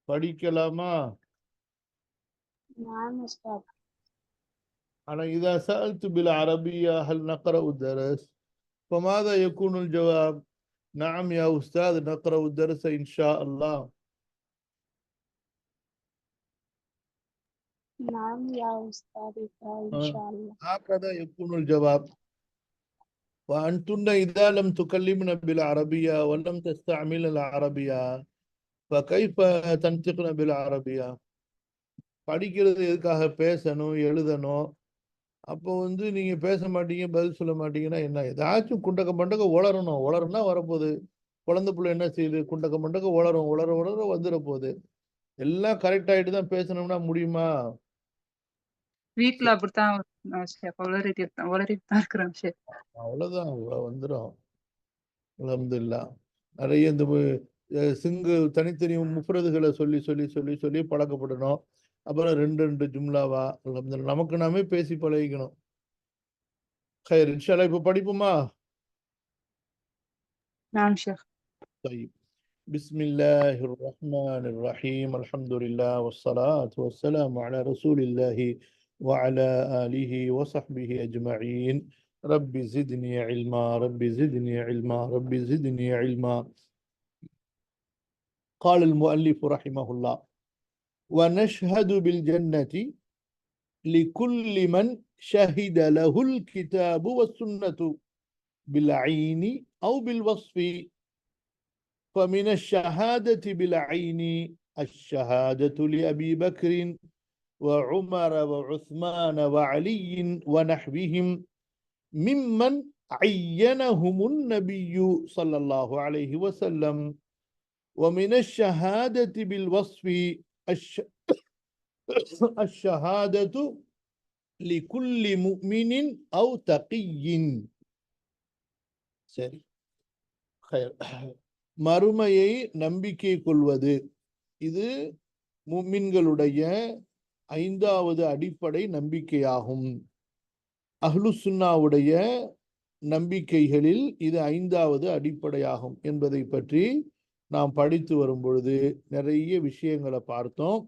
படிக்கலாமா? نعم أستاذ. أنا إذا سألت بالعربية هل نقرأ الدرس فماذا يكون الجواب؟ نعم يا أستاذ نقرأ الدرس إن شاء الله. نعم يا أستاذ إن شاء الله. هكذا يكون الجواب. وأنتن إذا لم تكلمن بالعربية ولم تستعمل العربية فكيف تنطقن بالعربية؟ படிக்கிறது எதுக்காக? பேசணும், எழுதணும். அப்போ நீங்க பேச மாட்டீங்க, பதில் சொல்ல மாட்டீங்கன்னா என்ன? ஏதாச்சும் குண்டக்க மண்டக்க உளரணும். உளறுனா வரப்போகுது. குழந்தை பிள்ளை என்ன செய்யுது? குண்டக்க மண்டக்க உளரும். உளர உளர வந்துட போகுது. எல்லாம் கரெக்ட் ஆயிட்டு தான் பேசணும்னா முடியுமா? வீட்ல அப்படித்தான் உளறிட்டு தான் இருக்கிறேன். அவ்வளவுதான், வந்துடும். அல்ஹம்துலில்லாஹ். நிறைய இந்த சிங்கிள் தனித்தனி முஃப்ரதுகளை சொல்லி சொல்லி சொல்லி சொல்லி பழக்கப்படணும். அப்புறம் ரெண்டு ரெண்டு ஜும்லாவா அல்ஹம்துலில்லாஹ் நமக்கு நாமே பேசி பழகிக்கணும். خير ان شاء الله. இப்போ படிப்போமா? نعم شيخ. طيب بسم الله الرحمن الرحيم. الحمد لله والصلاة والسلام على رسول الله وعلى آله وصحبه أجمعين. رب زدني علما رب زدني علما رب زدني علما. قال المؤلف رحمه الله: ونشهد بالجنة لكل من شهد له الكتاب والسنة بالعين أو بالوصف. فمن الشهادة بالعين الشهادة لأبي بكر وعمر وعثمان وعلي ونحوهم ممن عينهم النبي صلى الله عليه وسلم. ومن الشهادة بالوصف الشهادة لكل مؤمن أو تقي. சரி, خير. மறுமையை நம்பிக்கை கொள்வது இது முஃமின்களுடைய 5வது அடிப்படை நம்பிக்கையாகும். அஹ்லு சுன்னாவுடைய நம்பிக்கைகளில் இது 5வது அடிப்படையாகும் என்பதை பற்றி நாம் படித்து வரும் பொழுது நிறைய விஷயங்களை பார்த்தோம்.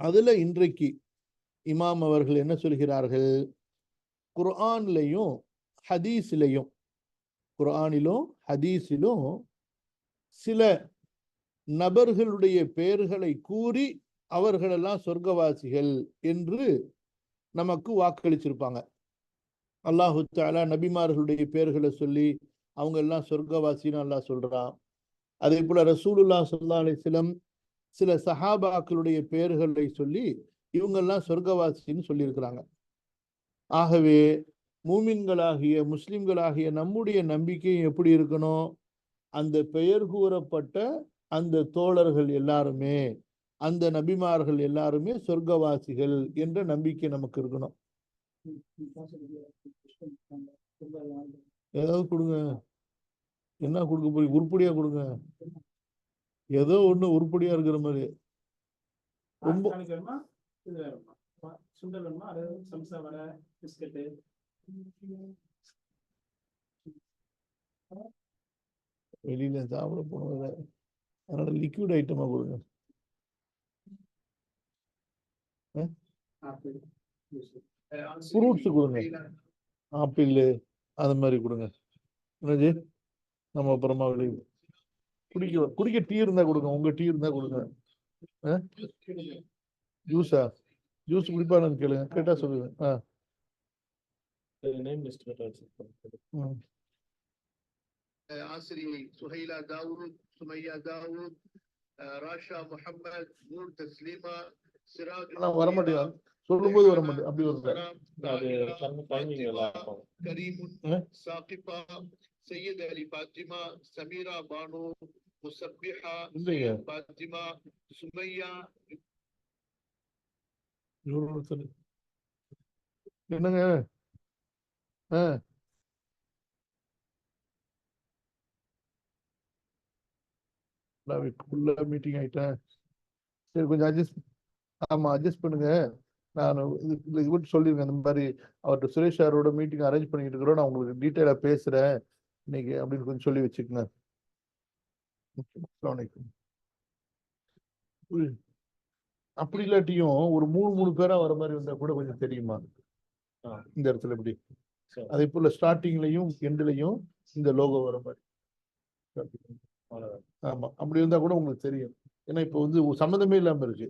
அதுல இன்றைக்கு இமாம் அவர்கள் என்ன சொல்கிறார்கள்? குர்ஆன்லையும் ஹதீஸிலையும், குர்ஆனிலும் ஹதீஸிலும் சில நபர்களுடைய பெயர்களை கூறி அவர்களெல்லாம் சொர்க்கவாசிகள் என்று நமக்கு வாக்களிச்சிருப்பாங்க. அல்லாஹு தஆலா நபிமார்களுடைய பெயர்களை சொல்லி அவங்க எல்லாம் சொர்க்கவாசின்னு அல்லாஹ் சொல்றான். அதே போல ரசூலுல்லாஹ் ஸல்லல்லாஹு அலைஹி வஸல்லம் சில சஹாபாக்களுடைய பெயர்களை சொல்லி இவங்கெல்லாம் சொர்க்கவாசின்னு சொல்லியிருக்கிறாங்க. ஆகவே மூமின்களாகிய முஸ்லிம்களாகிய நம்முடைய நம்பிக்கை எப்படி இருக்கணும்? அந்த பெயர் கூறப்பட்ட அந்த தோழர்கள் எல்லாருமே, அந்த நபிமார்கள் எல்லாருமே சொர்க்கவாசிகள் என்ற நம்பிக்கை நமக்கு இருக்கணும். ஏதாவது கொடுங்க. என்ன கொடுக்க போய்? உருப்படியா கொடுங்க. ஏதோ ஒண்ணு உருப்படியா இருக்கிற மாதிரி. ரொம்ப வெளியில சாப்பிட போனது, அதனால லிக்விட் ஐட்டமா கொடுங்க. ஃப்ரூட்ஸ் கொடுங்க, ஆப்பிள் அது மாதிரி கொடுங்க. என்னது நம்ம அப்புறமா வெளியே குடிக்க டீ இருந்தா கொடுங்க. உங்க டீ இருந்தா கொடுங்க. ஜூஸா? ஜூஸ் குடிப்பானு கேளுங்க, கேட்டா சொல்லுங்க. ஆசிரியை சுஹைலா தாவூத், சுமையா தாவூத், ராஷா முஹம்மத், நூர் தஸ்லீமா, சிராஜ் வர மாட்டேங்க. சொல்லும்போது வர மாட்டேன். அப்படி கரீம், சாகிபா, சையத் அலி பாத்திமா, சமீரா பானு, முசப்பிஹா, பாத்திமா, சுமையா. என்னங்க? மீட்டிங் ஆயிட்டேன். சரி, கொஞ்சம் அட்ஜஸ்ட் பண்ணுங்க. நான் இது சொல்லிருங்க, இந்த மாதிரி அவர்கிட்ட சுரேஷ் சாரோட மீட்டிங் அரேஞ்ச் பண்ணிட்டு இருக்கிறோம், நான் உங்களுக்கு டீட்டெயிலா பேசுறேன் இன்னைக்கு அப்படின்னு கொஞ்சம் சொல்லி வச்சுக்கங்க. அஸ்ஸலாமு அலைக்கும். அப்படி இல்லாட்டியும் ஒரு 3 பேரா வர மாதிரி வந்தா கூட கொஞ்சம் தெரியுமா இந்த இடத்துல இப்படி. அதே போல ஸ்டார்டிங்லயும் எண்ட்லயும் இந்த லோகோ வர மாதிரி. ஆமா, அப்படி இருந்தா கூட உங்களுக்கு தெரியும். ஏன்னா இப்போ வந்து சம்மந்தமே இல்லாம இருக்கு.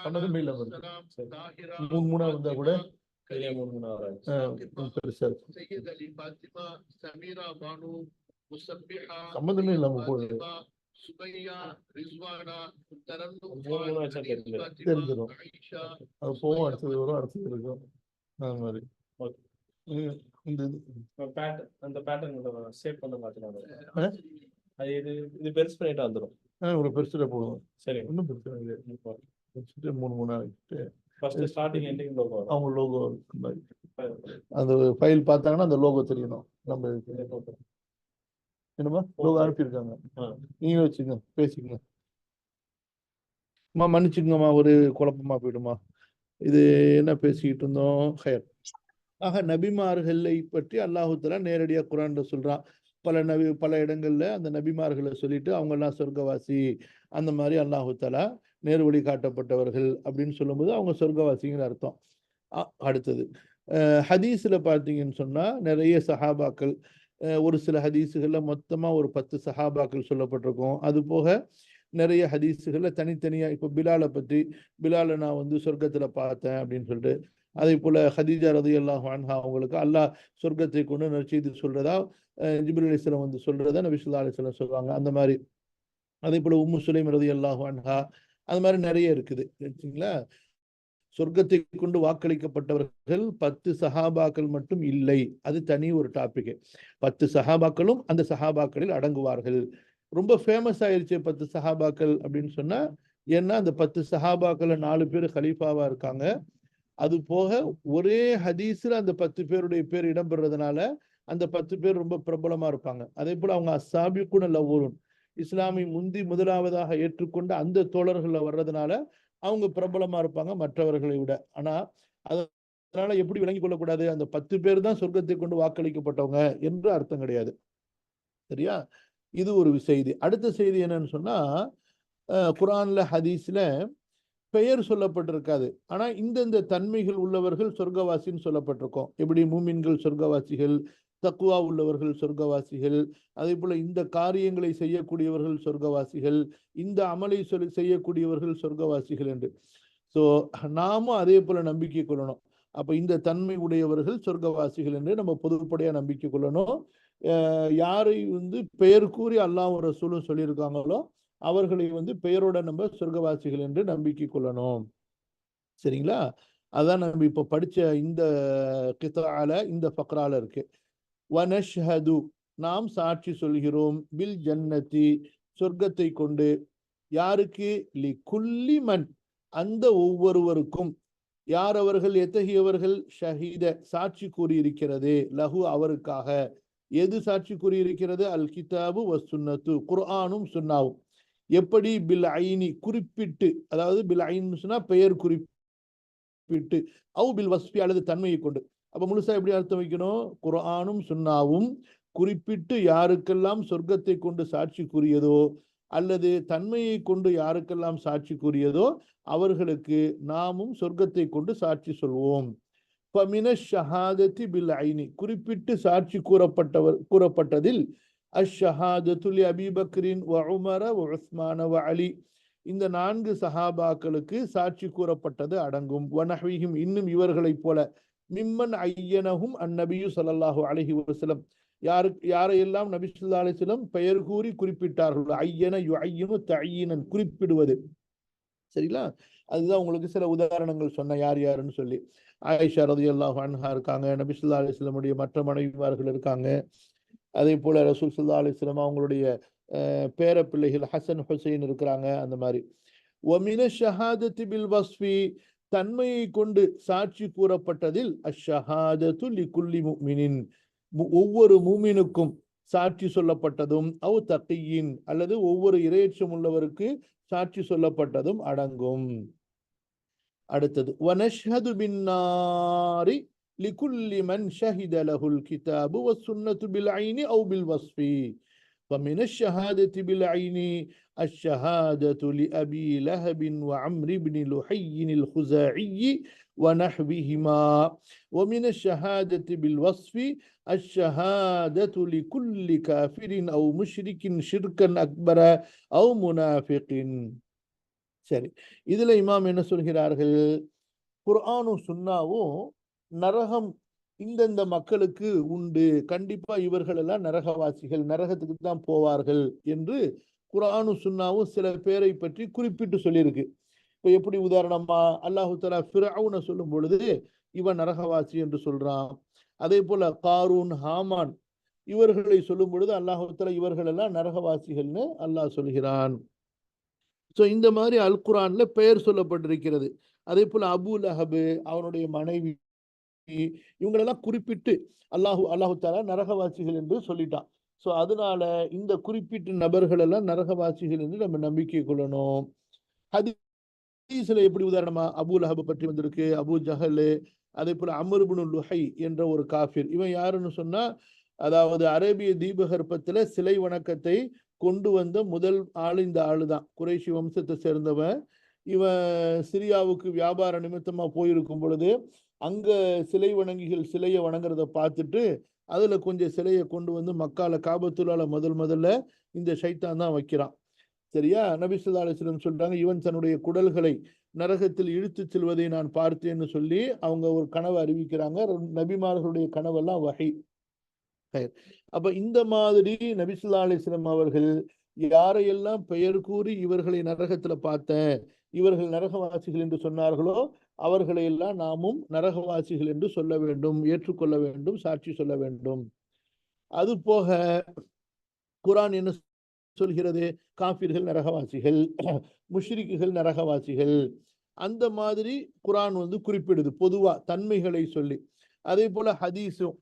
சம்மந்தமே இல்லாம இருக்கு. 3 இருந்தா கூட பெருசா சம்மந்தமே இல்லாம போகுது. தெரிஞ்சிடும். அது போகும், அடுத்தது வரும், அடுத்தது இருக்கும். அந்த மாதிரி அந்த பேட்டர்ன் சேவ் பண்ண மாட்டேன். அது இது பெருசு பண்ணிட்டு வந்துடும். ஒரு பெருசுல போடுவோம். சரி, ஒன்றும் பிரச்சனை இல்லை. 3 ஆகிட்டு ஃபர்ஸ்ட் ஸ்டார்டிங் எண்டிங் லோகோ அவங்க லோகோ அந்த ஃபைல் பார்த்தாங்கன்னா அந்த லோகோ தெரியணும். நம்ம என்னமா லோகோ அனுப்பியிருக்காங்க, நீங்க வச்சுங்க, பேசிக்கங்க. மன்னிச்சுங்கம்மா, ஒரு குழப்பமா போயிடுமா. இது என்ன பேசிக்கிட்டு இருந்தோம்? ஹயர். ஆக நபிமார்களை பற்றி அல்லாஹு தஆலா நேரடியா குர்ஆன்ல சொல்றான். பல இடங்கள்ல அந்த நபிமார்களை சொல்லிட்டு அவங்க எல்லாம் சொர்க்கவாசி அந்த மாதிரி அல்லாஹு தஆலா நேர்வழி காட்டப்பட்டவர்கள் அப்படின்னு சொல்லும்போது அவங்க சொர்க்கவாசிங்கிற அர்த்தம். அடுத்தது ஹதீஸ்ல பார்த்தீங்கன்னு சொன்னா நிறைய சஹாபாக்கள், ஒரு சில ஹதீஸுகள்ல மொத்தமா ஒரு 10 சஹாபாக்கள் சொல்லப்பட்டிருக்கும். அது போக நிறைய ஹதீஸுகள்ல தனித்தனியா, இப்போ பிலாலை பற்றி, பிலாலை நான் வந்து சொர்க்கத்துல பார்த்தேன் அப்படின்னு சொல்லிட்டு, அதே போல ஹதீஜா ரலியல்லாஹு அன்ஹா அவங்களுக்கு அல்லாஹ் சொர்க்கத்தை கொண்டு நற்செய்தி சொல்றதா ஜிப்ரீல் அலைஹிஸ்ஸலாம் வந்து சொல்றதா நபி ஸல்லல்லாஹு அலைஹி வஸல்லம் சொல்றாங்க. அந்த மாதிரி அதே போல உம்மு சுலைம் ரலியல்லாஹு அன்ஹா, அது மாதிரி நிறைய இருக்குது. சரிங்களா? சொர்க்கத்தை கொண்டு வாக்களிக்கப்பட்டவர்கள் 10 சஹாபாக்கள் மட்டும் இல்லை, அது தனி ஒரு டாபிக். 10 சஹாபாக்களும் அந்த சஹாபாக்களில் அடங்குவார்கள். ரொம்ப ஃபேமஸ் ஆயிருச்சு 10 சஹாபாக்கள் அப்படின்னு சொன்னா, ஏன்னா அந்த 10 சஹாபாக்கள் 4 பேர் கலீஃபாவா இருக்காங்க. அது போக ஒரே ஹதீஸ்ல அந்த 10 பேருடைய பேர் இடம்பெறதுனால அந்த 10 பேர் ரொம்ப பிரபலமா இருப்பாங்க. அதே போல அவங்க அஸ்ஸாபிகுன் அல்-அவ்வலூன், இஸ்லாமை முந்தி முதலாவதாக ஏற்றுக்கொண்ட அந்த தோழர்கள் வர்றதுனால அவங்க பிரபலமா இருப்பாங்க மற்றவர்களை விட. ஆனா அதனால எப்படி விளங்கிக் கொள்ளக்கூடாது, அந்த 10 பேர் தான் சொர்க்கத்தை கொண்டு வாக்களிக்கப்பட்டவங்க என்று அர்த்தம் கிடையாது. சரியா? இது ஒரு செய்தி. அடுத்த செய்தி என்னன்னு சொன்னா, குர்ஆன்ல ஹதீஸ்ல பெயர் சொல்லப்பட்டிருக்காது, ஆனா இந்த தன்மைகள் உள்ளவர்கள் சொர்க்கவாசின்னு சொல்லப்பட்டிருக்கும். எப்படி மூமின்கள் சொர்க்கவாசிகள், தக்குவா உள்ளவர்கள் சொர்க்கவாசிகள், அதே போல இந்த காரியங்களை செய்யக்கூடியவர்கள் சொர்க்கவாசிகள், இந்த அமலை செய்யக்கூடியவர்கள் சொர்க்கவாசிகள் என்று. ஸோ நாமும் அதே போல நம்பிக்கை கொள்ளணும். அப்ப இந்த தன்மை உடையவர்கள் சொர்க்கவாசிகள் என்று நம்ம பொதுப்படையா நம்பிக்கை கொள்ளணும். யாரை வந்து பெயர் கூறி அல்லாஹ்வும் ரசூலும் சொல்லியிருக்காங்களோ அவர்களை வந்து பெயரோட நம்ம சொர்க்கவாசிகள் என்று நம்பிக்கை கொள்ளணும். சரிங்களா? அதான் நம்ம இப்ப படிச்ச இந்த கிதால, இந்த ஃபக்ரால இருக்கு. வனஷ்ஹது, நாம் சாட்சி சொல்கிறோம், பில் ஜன்னதி, சொர்க்கத்தை கொண்டு. யாருக்கு? லி குல்லி மன், அந்த ஒவ்வொருவருக்கும். யார் அவர்கள்? எத்தகையவர்கள்? ஷஹீத, சாட்சி கூறியிருக்கிறது, லஹு, அவருக்காக. எது சாட்சி கூறியிருக்கிறது? அல் கிதாபு வஸ் சுன்னத்து, குர்ஆனும் சுன்னாவும். எப்படி? பில் ஐனி, குறிப்பிட்டு, அதாவது பில் ஐன் சொன்னா பெயர் குறிப்பிட்டு, அவு பில் வஸ்ஃபி, அல்லது தன்மையை கொண்டு. அப்ப முழுசா எப்படி அர்த்தம் வைக்கணும்? குர்ஆனும் சுன்னாவும் குறிப்பிட்டு யாருக்கெல்லாம் சொர்க்கத்தை கொண்டு சாட்சி கூறியதோ அல்லது தன்மையை கொண்டு யாருக்கெல்லாம் சாட்சி கூறியதோ அவர்களுக்கு நாமும் சொர்க்கத்தை கொண்டு சாட்சி சொல்வோம். ஃபமின ஷஹாதத்தி பில் ஐனி, குறிப்பிட்டு சாட்சி கூறப்பட்டதில் அஷ்ஷஹாதத்து லி அபீ பக்ரின் வ உமர வ உஸ்மான வ அலி, இந்த 4 சஹாபாக்களுக்கு சாட்சி கூறப்பட்டது அடங்கும். வ நஹ்விஹிம், இன்னும் இவர்களைப் போல. மிம்மன் ஐயனஹும் அந்நபியு ஸல்லல்லாஹு அலைஹி வஸல்லம், யாரையெல்லாம் நபி ஸல்லல்லாஹு அலைஹி வஸல்லம் பெயர் கூறி குறிப்பிட்டார்கள். ஐயன யுஐயினு தஅயீனன், குறிப்பிடுவது. சரிங்களா? அதுதான் உங்களுக்கு சில உதாரணங்கள் சொன்ன யார் யாருன்னு சொல்லி. ஆயிஷா ரலியல்லாஹு அன்ஹா இருக்காங்க, நபி ஸல்லல்லாஹு அலைஹி வஸல்லமுடைய மற்ற மனைவிமார்கள் இருக்காங்க. அதே போல ரசூல் ஸல்லல்லாஹு அலைஹி வஸல்லம் அவங்களுடைய பேர பிள்ளைகள் ஹசன் ஹுசைன் இருக்கிறாங்க. அந்த மாதிரி. வமின ஷஹாதத்தி பில் வஸ்ஃபி, தன்மையை கொண்டு சாட்சி கூறப்பட்டதில் அஷ்ஷஹாதத்து லிகுல்லி முஃமினின், ஒவ்வொரு மூமினுக்கும் சாட்சி சொல்லப்பட்டதும், அவு தக்கியின், அல்லது ஒவ்வொரு இறையச்சம் உள்ளவருக்கு சாட்சி சொல்லப்பட்டதும் அடங்கும். அடுத்தது வனஷ்ஹது பின்னாரி لكل من شهد له الكتاب والسنة بالعين أو بالوصف. فمن الشهادة بالعين الشهادة لأبي لهب وعمرو بن لحي الخزاعي ونحوهما. ومن الشهادة بالوصف الشهادة لكل كافر أو مشرك شركا أكبر أو منافق. சரி, இதுல இமாம் என்ன சொல்கிறார்கள்? குர்ஆனும் சுன்னாவும் நரகம் இந்தந்த மக்களுக்கு உண்டு, கண்டிப்பா இவர்கள் எல்லாம் நரகவாசிகள், நரகத்துக்கு தான் போவார்கள் என்று குர்ஆனும் சுன்னாவும் சில பேரை பற்றி குறிப்பிட்டு சொல்லியிருக்கு. இப்ப எப்படி உதாரணமா அல்லாஹு தஆலா ஃபிரௌனை சொல்லும் பொழுது இவன் நரகவாசி என்று சொல்றான். அதே போல காரூன், ஹாமான் இவர்களை சொல்லும் பொழுது அல்லாஹு தஆலா இவர்கள் எல்லாம் நரகவாசிகள்னு அல்லாஹ் சொல்கிறான். ஸோ இந்த மாதிரி அல் குர்ஆன்ல பெயர் சொல்லப்பட்டிருக்கிறது. அதே போல அபூ லஹப், அவனுடைய மனைவி, இவங்களெல்லாம் குறிப்பிட்டு அல்லாஹு தஆலா நரகவாசிகள் என்று சொல்லிட்டான். ஸோ அதனால இந்த குறிப்பிட்ட நபர்கள் எல்லாம் நரகவாசிகள் என்று நம்ம நம்பிக்கை கொள்ளணும். ஹதீஸ்ல எப்படி உதாரணமா அபூ லஹப் பற்றி வந்திருக்கு, அபூ ஜஹல், அதே போல அம்ர் இப்னு லுஹை என்ற ஒரு காஃபிர். இவன் யாருன்னு சொன்னா, அதாவது அரேபிய தீபகற்பத்துல சிலை வணக்கத்தை கொண்டு வந்த முதல் ஆள் இந்த ஆளு தான். குறைஷி வம்சத்தை சேர்ந்தவன். இவன் சிரியாவுக்கு வியாபார நிமித்தமா போயிருக்கும் பொழுது அங்க சிலை வணங்கிகள் சிலையை வணங்குறத பார்த்துட்டு அதுல கொஞ்சம் சிலையை கொண்டு வந்து மக்கால காபத்துல்லால முதல்ல இந்த ஷைத்தான் தான் வைக்கிறான். சரியா? நபி ஸல்லல்லாஹு அலைஹி வஸல்லம் சொல்றாங்க, இவன் தன்னுடைய குடல்களை நரகத்தில் இழுத்து செல்வதை நான் பார்த்தேன்னு சொல்லி அவங்க ஒரு கனவை அறிவிக்கிறாங்க. நபிமார்களுடைய கனவெல்லாம் வஹி. அப்ப இந்த மாதிரி நபி ஸல்லல்லாஹு அலைஹி வஸல்லம் அவர்கள் யாரையெல்லாம் பெயர் கூறி இவர்களை நரகத்துல பார்த்தேன், இவர்கள் நரகவாசிகள் என்று சொன்னார்களோ அவர்களை எல்லாம் நாமும் நரகவாசிகள் என்று சொல்ல வேண்டும், ஏற்றுக்கொள்ள வேண்டும், சாட்சி சொல்ல வேண்டும். அது போக குர்ஆன் என்ன சொல்கிறது? காஃபிர்கள் நரகவாசிகள், முஷ்ரிக்குகள் நரகவாசிகள், அந்த மாதிரி குர்ஆன் குறிப்பிடுது பொதுவா தன்மைகளை சொல்லி. அதே போல ஹதீஸும்.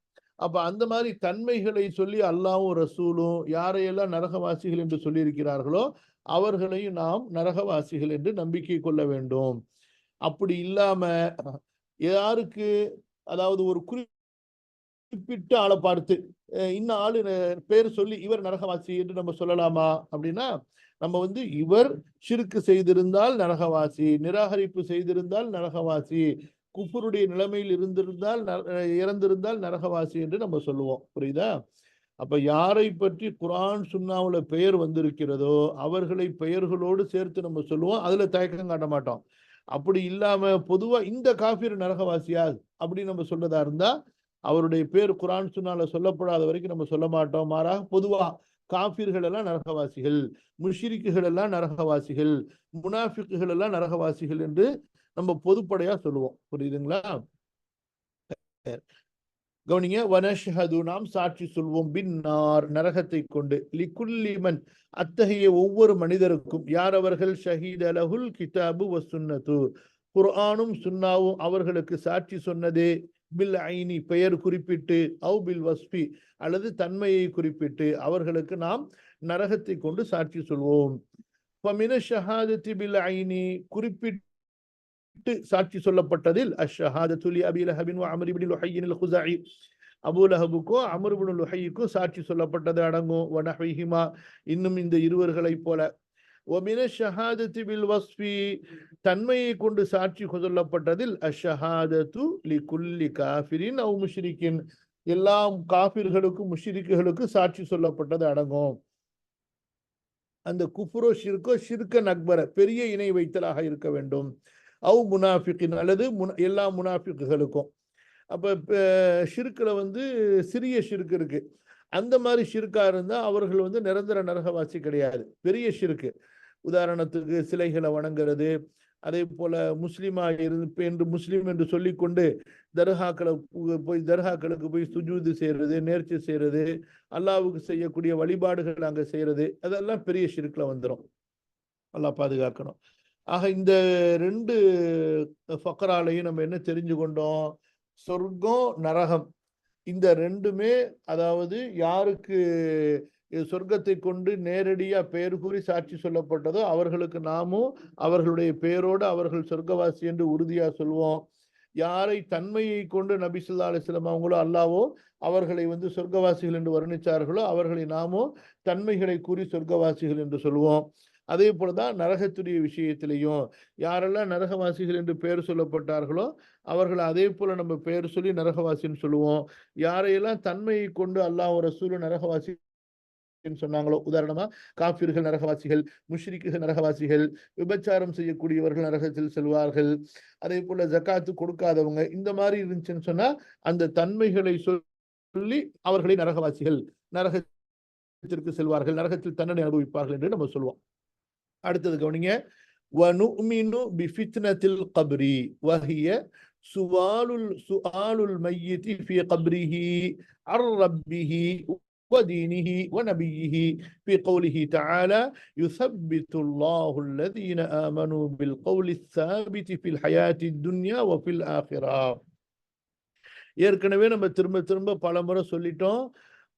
அப்ப அந்த மாதிரி தன்மைகளை சொல்லி அல்லாஹ்வும் ரசூலும் யாரையெல்லாம் நரகவாசிகள் என்று சொல்லி இருக்கிறார்களோ அவர்களையும் நாம் நரகவாசிகள் என்று நம்பிக்கை கொள்ள வேண்டும். அப்படி இல்லாம யாருக்கு, அதாவது ஒரு குறிப்பிட்ட ஆளை பார்த்து இன்னும் ஆளு பேர் சொல்லி இவர் நரகவாசி என்று நம்ம சொல்லலாமா அப்படின்னா, நம்ம இவர் ஷிர்க் செய்திருந்தால் நரகவாசி, நிராகரிப்பு செய்திருந்தால் நரகவாசி, குஃபருடைய நிலைமையில் இறந்திருந்தால் நரகவாசி என்று நம்ம சொல்லுவோம். புரியுதா? அப்ப யாரை பற்றி குர்ஆன் சுன்னாவுல பெயர் வந்திருக்கிறதோ அவர்களை பெயர்களோடு சேர்த்து நம்ம சொல்லுவோம். அதுல தயக்கம் காட்ட மாட்டோம். அப்படி இல்லாம பொதுவா இந்த காஃபிர் நரகவாசியா அப்படின்னு நம்ம சொல்றதா இருந்தா அவருடைய பேர் குர்ஆன் சுன்னால சொல்லப்படாத வரைக்கும் நம்ம சொல்ல மாட்டோம். மாறாக பொதுவா காஃபிர்கள் எல்லாம் நரகவாசிகள், முஷ்ரிக்குகள் எல்லாம் நரகவாசிகள், முனாஃபிக்குகள் எல்லாம் நரகவாசிகள் என்று நம்ம பொதுப்படையா சொல்லுவோம். புரியுதுங்களா? கவனிங்க. வனஷ்ஹது, நாம் சாட்சி சொல்வோம், பின்னார் நரகத்தை கொண்டு, லிகுல்லிமன் அத்தகைய ஒவ்வொரு மனிதருக்கும், யார் அவர்கள்? ஷஹீத லஹுல் கிதாபு வ சுன்னத்து, குர்ஆனும் சுன்னாவும் அவர்களுக்கு சாட்சி சொன்னதே, பில் ஐனி பெயர் குறிப்பிட்டு, அவு பில் வஸ்பி அல்லது தன்மையை குறிப்பிட்டு அவர்களுக்கு நாம் நரகத்தை கொண்டு சாட்சி சொல்வோம். ஃபமின ஷஹாதத்தி பில் ஐனி குறிப்பிட்டு சாட்சி சொல்லப்பட்டதில் அஷ்ஷஹாதத்து லி அபீ லஹபின் வ அம்ர் இப்னு லுஹை அல் குஸாஇ, அபூ லஹபுக்கோ அம்ர் இப்னு லுஹைக்கோ சாட்சி சொல்லப்பட்டது அடங்கும். வ நஹ்விஹிமா, இன்னும் இந்த இருவர்களைப் போல. வ மின ஷஹாதத்தி பில் வஸ்ஃபி, தன்மையை கொண்டு சாட்சி சொல்லப்பட்டதில் அஷ்ஷஹாதத்து லி குல்லி காஃபிரின் அவ் முஷ்ரிக்கின், எல்லா காஃபிர்களுக்கும் முஷ்ரிக்குகளுக்கும் சாட்சி சொல்லப்பட்டது அடங்கும். அந்த குஃப்ரோ ஷிர்கோ ஷிர்கன் அக்பர, பெரிய இணை வைத்தலாக இருக்க வேண்டும். அவு முனாஃபிகின், அல்லது எல்லா முனாஃபிக்குகளுக்கும். அப்ப ஷிர்குல சிறிய ஷிர்க் இருக்கு. அந்த மாதிரி ஷிர்கா இருந்தா அவர்கள் நிரந்தர நரகவாசி கிடையாது. பெரிய ஷிர்க், உதாரணத்துக்கு சிலைகளை வணங்குறது, அதே போல முஸ்லிமா என்று முஸ்லிம் என்று சொல்லிக்கொண்டு தர்காக்களுக்கு போய் சுஜூது செய்யறது, நேர்ச்சி செய்யறது, அல்லாஹ்வுக்கு செய்யக்கூடிய வழிபாடுகள் அங்க செய்யறது, அதெல்லாம் பெரிய ஷிர்க்ல வந்துடும். அல்லாஹ் பாதுகாக்கணும். ஆக இந்த ரெண்டு ஃபக்ராலையும் நம்ம என்ன தெரிஞ்சு கொண்டோம்? சொர்க்கம், நரகம், இந்த ரெண்டுமே, அதாவது யாருக்கு சொர்க்கத்தை கொண்டு நேரடியா பெயர் கூறி சாட்சி சொல்லப்பட்டதோ அவர்களுக்கு நாமும் அவர்களுடைய பெயரோடு அவர்கள் சொர்க்கவாசி என்று உறுதியா சொல்வோம். யாரை தன்மையை கொண்டு நபி ஸல்லல்லாஹு அலைஹி வஸல்லம் அவங்களோ அல்லாஹ்வோ அவர்களை வந்து சொர்க்கவாசிகள் என்று வர்ணித்தார்களோ அவர்களை நாமோ தன்மைகளை கூறி சொர்க்கவாசிகள் என்று சொல்லுவோம். அதே போலதான் நரகத்துடைய விஷயத்திலையும் யாரெல்லாம் நரகவாசிகள் என்று பெயர் சொல்லப்பட்டார்களோ அவர்களை அதே போல நம்ம பெயர் சொல்லி நரகவாசின்னு சொல்லுவோம். யாரையெல்லாம் தன்மையை கொண்டு அல்லாஹ் ரசூலும் நரகவாசி சொன்னாங்களோ, உதாரணமா காஃபிர்கள் நரகவாசிகள், முஷ்ரிக்குகள் நரகவாசிகள், விபச்சாரம் செய்யக்கூடியவர்கள் நரகத்தில் செல்வார்கள், அதே போல ஜகாத்து கொடுக்காதவங்க, இந்த மாதிரி இருந்துச்சுன்னு சொன்னா அந்த தன்மைகளை சொல்லி அவர்களை நரகவாசிகள், நரகத்திற்கு செல்வார்கள், நரகத்தில் தண்டனை அனுபவிப்பார்கள் என்று நம்ம சொல்லுவோம். அடுத்தது கவனிங்க, வனுமினு பிஃபித்னத்தில் கப்ரி வஹிய சுஆலுல் மையிதி ஃபீ கப்ரிஹி அர் ரப்பிஹி ودينه ونبيه في قوله تعالى يثبت الله الذين آمنوا بالقول الثابت في الحياة الدنيا وفي الآخرة. ஏற்கனவே நம்ம திரும்ப திரும்ப பலமுறை சொல்லிட்டோம்,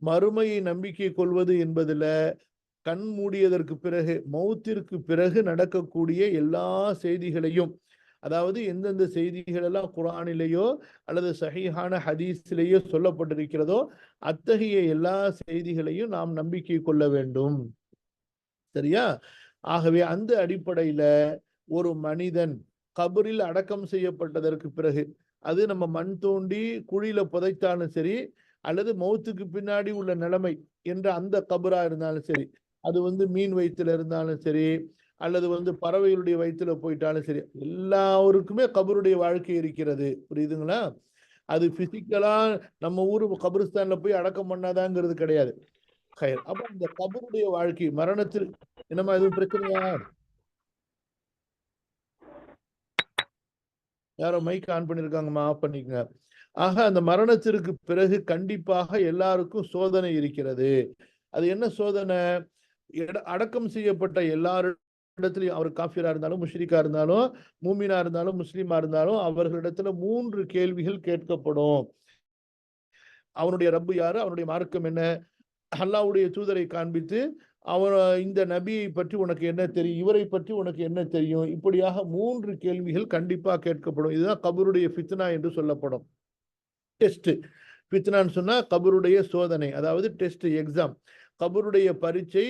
மறுமையை நம்பிக்கை கொள்வது என்பதுல கண் மூடியதற்கு பிறகு மௌத்திற்கு பிறகு நடக்கக்கூடிய எல்லா செய்திகளையும், அதாவது எந்தெந்த செய்திகள் எல்லாம் குர்ஆனிலேயோ அல்லது சஹீஹான ஹதீஸிலேயோ சொல்லப்பட்டிருக்கிறதோ அத்தகைய எல்லா செய்திகளையும் நாம் நம்பிக்கை கொள்ள வேண்டும். சரியா? ஆகவே அந்த அடிப்படையில ஒரு மனிதன் கபரில் அடக்கம் செய்யப்பட்டதற்கு பிறகு, அது நம்ம மண் தோண்டி குழியில புதைத்தாலும் சரி அல்லது மௌத்துக்கு பின்னாடி உள்ள நிலைமை என்ற அந்த கபரா இருந்தாலும் சரி, அது வந்து மீன் வயிற்றுல இருந்தாலும் சரி அல்லது வந்து பறவைகளுடைய வயிற்றுல போயிட்டாலும் சரி, எல்லாருக்குமே கபருடைய வாழ்க்கை இருக்கிறது. புரியுதுங்களா? அது பிசிக்கலா நம்ம ஊர் கபரிஸ்தான்ல போய் அடக்கம் பண்ணாதாங்கிறது கிடையாது. அப்ப இந்த கபருடைய வாழ்க்கை மரணத்தில் என்னமா எதுவும் பிரச்சனையா? யாரோ மைக் ஆன் பண்ணிருக்காங்கம்மா, ஆஃப் பண்ணிக்கங்க. ஆக அந்த மரணத்திற்கு பிறகு கண்டிப்பாக எல்லாருக்கும் சோதனை இருக்கிறது. அது என்ன சோதனை? அடக்கம் செய்யப்பட்ட எல்லாரிடத்திலையும், அவர் காஃபிரா இருந்தாலும் முஷ்ரிக்கா இருந்தாலும் மூமினா இருந்தாலும் முஸ்லிமா இருந்தாலும் அவர்களிடத்துல 3 கேள்விகள் கேட்கப்படும். அவனுடைய ரப்பு யாரு, அவனுடைய மார்க்கம் என்ன, அல்லாஹ்வுடைய தூதரை காண்பித்து அவன் இந்த நபியை பற்றி உனக்கு என்ன தெரியும், இவரை பற்றி உனக்கு என்ன தெரியும், இப்படியாக 3 கேள்விகள் கண்டிப்பா கேட்கப்படும். இதுதான் கபருடைய ஃபித்னா என்று சொல்லப்படும். டெஸ்ட். ஃபித்னான்னு சொன்னா கபருடைய சோதனை, அதாவது டெஸ்ட், எக்ஸாம், கபருடைய பரீட்சை,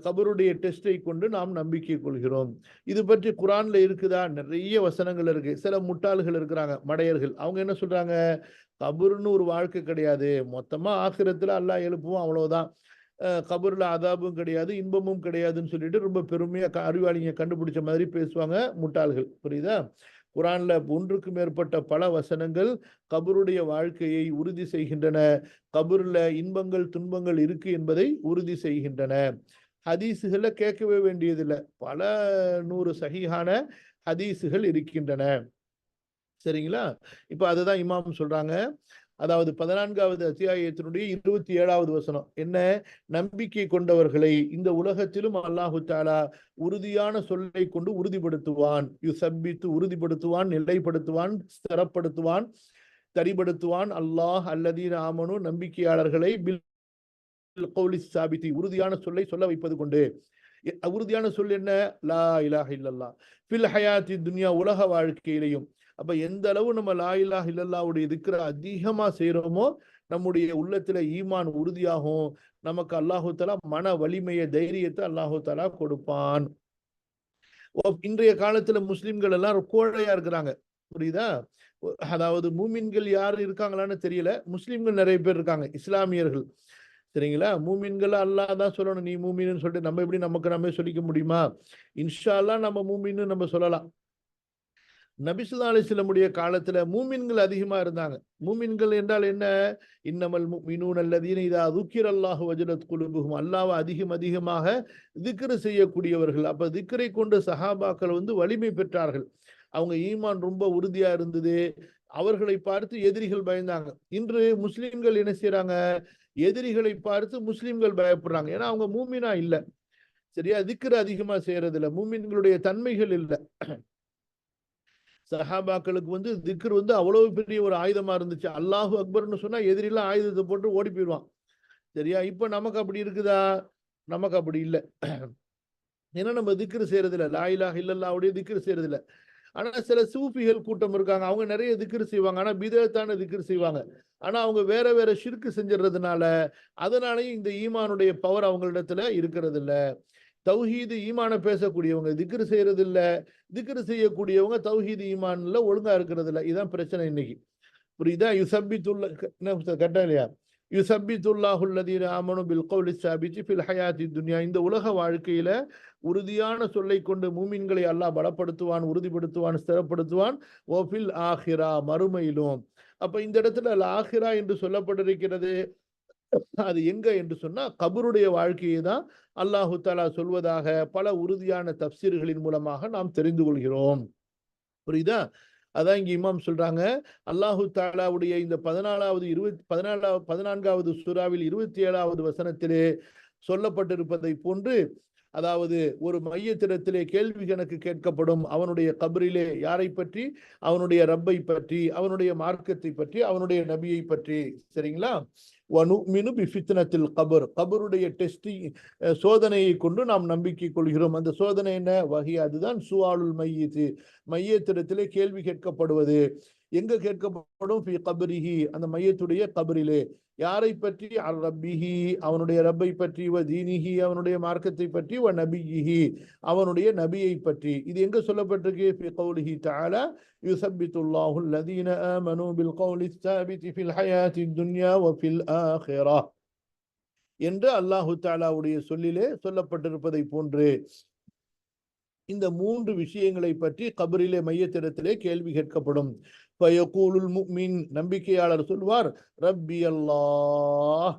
கபருடைய டெஸ்டை கொண்டு நாம் நம்பிக்கை கொள்கிறோம். இது பற்றி குர்ஆன்ல இருக்குதா? நிறைய வசனங்கள் இருக்கு. சில முட்டாள்கள் இருக்கிறாங்க, மடையர்கள், அவங்க என்ன சொல்றாங்க, கபருன்னு ஒரு வாழ்க்கை கிடையாது, மொத்தமா ஆখিরাத்துல அல்லாஹ் எழுப்புவோம், அவ்வளவுதான், கபர்ல அதாபும் கிடையாது இன்பமும் கிடையாதுன்னு சொல்லிட்டு ரொம்ப பெருமையா அறிவாளிங்க கண்டுபிடிச்ச மாதிரி பேசுவாங்க முட்டாள்கள். புரியுதா? குர்ஆன்ல ஒன்றுக்கு மேற்பட்ட பல வசனங்கள் கபருடைய வாழ்க்கையை உறுதி செய்கின்றன, கபர்ல இன்பங்கள் துன்பங்கள் இருக்கு என்பதை உறுதி செய்கின்றன. ஹதீஸுகளை கேட்கவே வேண்டியதில்லை, பல 100 சஹீஹான ஹதீஸுகள் இருக்கின்றன. சரிங்களா? இப்ப அதுதான் இமாம் சொல்றாங்க. அதாவது 14வது அத்தியாயத்தினுடைய 27வது வசனம் என்ன? நம்பிக்கை கொண்டவர்களை இந்த உலகத்திலும் அல்லாஹு தஆலா உறுதியான சொல்லை கொண்டு உறுதிப்படுத்துவான். யுசப்பித்து உறுதிப்படுத்துவான், நிலைப்படுத்துவான், ஸ்திரப்படுத்துவான், தரிபடுத்துவான். அல்லாஹ் அல்லதீன ஆமனு நம்பிக்கையாளர்களை பில் கௌலி சாபித்தி உறுதியான சொல்லை சொல்ல வைப்பது கொண்டு. உறுதியான சொல் என்ன? லா இலாஹ இல்லல்லாஹ் ஃபில் ஹயாத்தி துன்யா, உலக வாழ்க்கையிலையும். அப்ப எந்த அளவு நம்ம லா இலாஹ இல்லல்லாஹ்வுடைய திக்ர அதிகமா செய்யறோமோ நம்முடைய உள்ளத்துல ஈமான் உறுதியாகும், நமக்கு அல்லாஹு தஆலா மன வலிமையை தைரியத்தை அல்லாஹு தஆலா கொடுப்பான். இன்றைய காலத்துல முஸ்லிம்கள் எல்லாம் கோழையா இருக்கிறாங்க. புரியுதா? அதாவது மூமின்கள் யாரு இருக்காங்களான்னு தெரியல, முஸ்லிம்கள் நிறைய பேர் இருக்காங்க, இஸ்லாமியர்கள். சரிங்களா? மூமின்கள் அல்லாஹ் தான் சொல்லணும், நீ மூமின்னு சொல்லிட்டு நம்ம எப்படி நமக்கு நம்ம சொல்லிக்க முடியுமா? இன்ஷா அல்லாஹ் நம்ம மூமின்னு நம்ம சொல்லலாம். நபி ஸல்லல்லாஹு அலைஹி வஸல்லம் காலத்துல மூமின்கள் அதிகமா இருந்தாங்க. மூமின்கள் என்றால் என்ன? இன்னமல் முஃமினூன அல்லதீன இதா ذுக்கிரல்லாஹு வஜலத் குலூபுஹும், அல்லாஹ்வை அதிகமாக திக்ர் செய்யக்கூடியவர்கள். அப்ப திக்ரை கொண்டு சஹாபாக்கள் வலிமை பெற்றார்கள், அவங்க ஈமான் ரொம்ப உறுதியா இருந்தது, அவர்களை பார்த்து எதிரிகள் பயந்தாங்க. இன்று முஸ்லிம்கள் என்ன செய்யறாங்க? எதிரிகளை பார்த்து முஸ்லிம்கள் பயப்படுறாங்க, ஏன்னா அவங்க மூமினா இல்ல. சரியா? திக்ர் அதிகமா செய்யறது இல்ல, மூமின்களுடைய தன்மைகள் இல்லை. சஹாபாக்களுக்கு திக்ர் அவ்வளவு பெரிய ஒரு ஆயுதமா இருந்துச்சு. அல்லாஹு அக்பர்னு சொன்னா எதிரிலாம் ஆயுதத்தை போட்டு ஓடி போயிடுவான். சரியா? இப்ப நமக்கு அப்படி இருக்குதா? நமக்கு அப்படி இல்லை. ஏன்னா நம்ம திக்ர் செய்யறது இல்லை, லா இலாஹ இல்லல்லாஹ்வுடைய திக்ர் செய்யறது இல்லை. ஆனா சில சூஃபிகள் கூட்டம் இருக்காங்க, அவங்க நிறைய திக்ர் செய்வாங்க, ஆனா பிதத்தான திக்ர் செய்வாங்க. ஆனா அவங்க வேற வேற ஷிர்க் செஞ்சிடறதுனால அதனாலயும் இந்த ஈமானுடைய பவர் அவங்களிடத்துல இருக்கிறது இல்ல. தௌஹீது ஈமான பேசக்கூடியவங்க திக்ர் செய்யறது இல்ல, திக்ர் செய்யக்கூடியவங்க தௌஹீது ஈமான்ல ஒழுங்கா இருக்கிறது இல்ல. இதுதான் பிரச்சனை இன்னைக்கு. புரியுதா? யுசப்பித்துள்ள கரெக்டா இல்லையா? யுசப்பித்துல்லாஹுல்லதீன ஆமனு பில் கௌலி ஸாபித்தி ஃபில் ஹயாத்தி துன்யா. இந்த உலக வாழ்க்கையில உறுதியான சொல்லை கொண்டு மூமின்களை அல்லாஹ் பலப்படுத்துவான், உறுதிப்படுத்துவான், ஸ்திரப்படுத்துவான். ஓ ஃபில் ஆஹிரா, மறுமையிலும். அப்ப இந்த இடத்துல அல் ஆஹிரா என்று சொல்லப்பட்டிருக்கிறது. அது எங்க என்று சொன்னா கபருடைய வாழ்க்கையை தான் அல்லாஹு தஆலா சொல்வதாக பல உறுதியான தப்சீர்களின் மூலமாக நாம் தெரிந்து கொள்கிறோம். புரியுதா? அதான் இங்க இமாம் சொல்றாங்க, அல்லாஹு தஆலாவுடைய இந்த 14வது சூராவில் 27வது வசனத்திலே சொல்லப்பட்டிருப்பதை போன்று, அதாவது ஒரு மையத்திடத்திலே கேள்வி கணக்கு கேட்கப்படும் அவனுடைய கபரிலே. யாரை பற்றி? அவனுடைய ரப்பை பற்றி, அவனுடைய மார்க்கத்தை பற்றி, அவனுடைய நபியை பற்றி. சரிங்களா? வனுமினு பிஃபித்னத்தில் கபர், கபருடைய டெஸ்டிங், சோதனையை கொண்டு நாம் நம்பிக்கை கொள்கிறோம். அந்த சோதனை என்ன? வஹி, அதுதான் சுஆலுல் மையித், மையத்திடத்திலே கேள்வி கேட்கப்படுவது. எங்க கேட்கப்படும்? ஃபி கபரிஹி, அந்த மையத்துடைய கபரிலே. யாரை பற்றி? அர் ரப்பிஹி, அவனுடைய ரப்பை பற்றி, வ தீனிஹி, அவனுடைய மார்க்கத்தை பற்றி, வ நபியிஹி, அவனுடைய நபியை பற்றி. இது எங்க சொல்லப்பட்டிருக்கு? ஃபி கௌலிஹி தஆலா யுஸப்பித்துல்லாஹு அல்லதீன ஆமனூ பில் கௌலி ஸாபித்தி ஃபில் ஹயாத்தித் துன்யா வ ஃபில் ஆখিরাহ என்று அல்லாஹு தஆலாவுடைய சொல்லிலே சொல்லப்பட்டிருப்பதை போன்று இந்த 3 விஷயங்களை பற்றி கபரிலே மையத்திடத்திலே கேள்வி கேட்கப்படும். ஃபயகூலுல் முஃமின், நம்பிக்கையாளர் சொல்வார், ரப்பி அல்லாஹ்.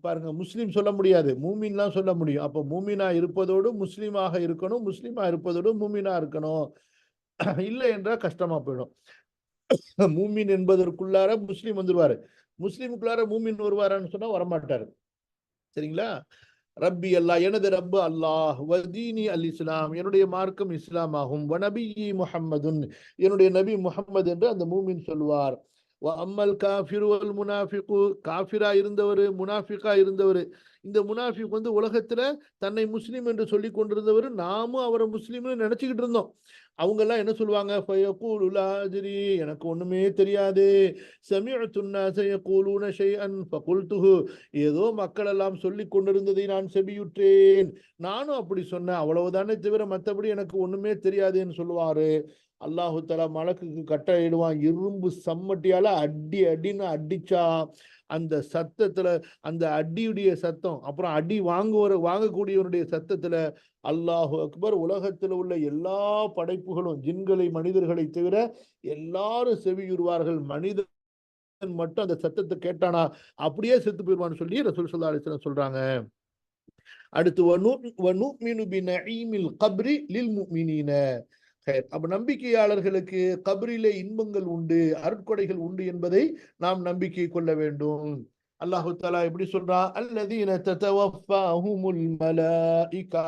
பாருங்க, முஸ்லிம் சொல்ல முடியாது, மூமின்லாம் சொல்ல முடியும். அப்போ மூமினா இருப்பதோடு முஸ்லிமாக இருக்கணும், முஸ்லிமா இருப்பதோடு மூமினா இருக்கணும். இல்லை என்றால் கஷ்டமா போயிடும். மூமின் என்பதற்குள்ளார முஸ்லிம் வந்துருவாரு, முஸ்லிமுக்குள்ளார மூமின் வருவாரான்னு சொன்னா வரமாட்டாரு. சரிங்களா? ரப்பி அல்லாஹ், எனது ரப்பு அல்லாஹ், வதீனி அல் இஸ்லாம், என்னுடைய மார்க்கம் இஸ்லாம் ஆகும், வநபியி முஹம்மதுன், என்னுடைய நபி முஹம்மது என்று அந்த மூமின் சொல்வார். வ அம்மல் காஃபிரு வல் முனாஃபிகு, காஃபிரா இருந்தவர், முனாஃபிகா இருந்தவர். இந்த முனாஃபிக் உலகத்துல தன்னை முஸ்லீம் என்று சொல்லி கொண்டிருந்தவர், நாமும் அவரை முஸ்லீம்னு நினைச்சுக்கிட்டு இருந்தோம். அவங்க எல்லாம் என்ன சொல்லுவாங்க? ஃபயகூலு லா அத்ரி, எனக்கு ஒண்ணுமே தெரியாது. சமிஅத்து الناس يقولون شيئا فقلته, ஏதோ மக்கள் எல்லாம் சொல்லி கொண்டிருந்ததை நான் செவியுற்றேன், நானும் அப்படி சொன்னேன், அவ்வளவுதானே தவிர மற்றபடி எனக்கு ஒண்ணுமே தெரியாதுன்னு சொல்லுவாரு. அல்லாஹு தஆலா மலக்குக்கு கட்டளையிடுவான், இரும்பு சம்மட்டியால அடி அடின்னு அடிச்சா அந்த சத்தத்துல, அந்த அடியுடைய சத்தம், அப்புறம் அடி வாங்கக்கூடியவனுடைய சத்தத்துல அல்லாஹு அக்பர், உலகத்தில் உள்ள எல்லா படைப்புகளும், ஜின்களை மனிதர்களை தவிர எல்லாரும் செவியுறுவார்கள். மனிதன் மட்டும் அந்த சத்தத்தை கேட்டானா அப்படியே செத்து போயிடுவான்னு சொல்லி ரசூல் ஸல்லல்லாஹு அலைஹி வஸல்லம் சொல்றாங்க. அடுத்து வனுமினு பிநஈமில் கப்ரி லில் முஃமினீன. அப்ப நம்பிக்கையாளர்களுக்கு கபரிலே இன்பங்கள் உண்டு, அருட்கொடைகள் உண்டு என்பதை நாம் நம்பிக்கை கொள்ள வேண்டும். அல்லாஹு தஆலா எப்படி சொல்றான்? அல்லதீன ததவஃபாஹுமுல் மலாயிகா,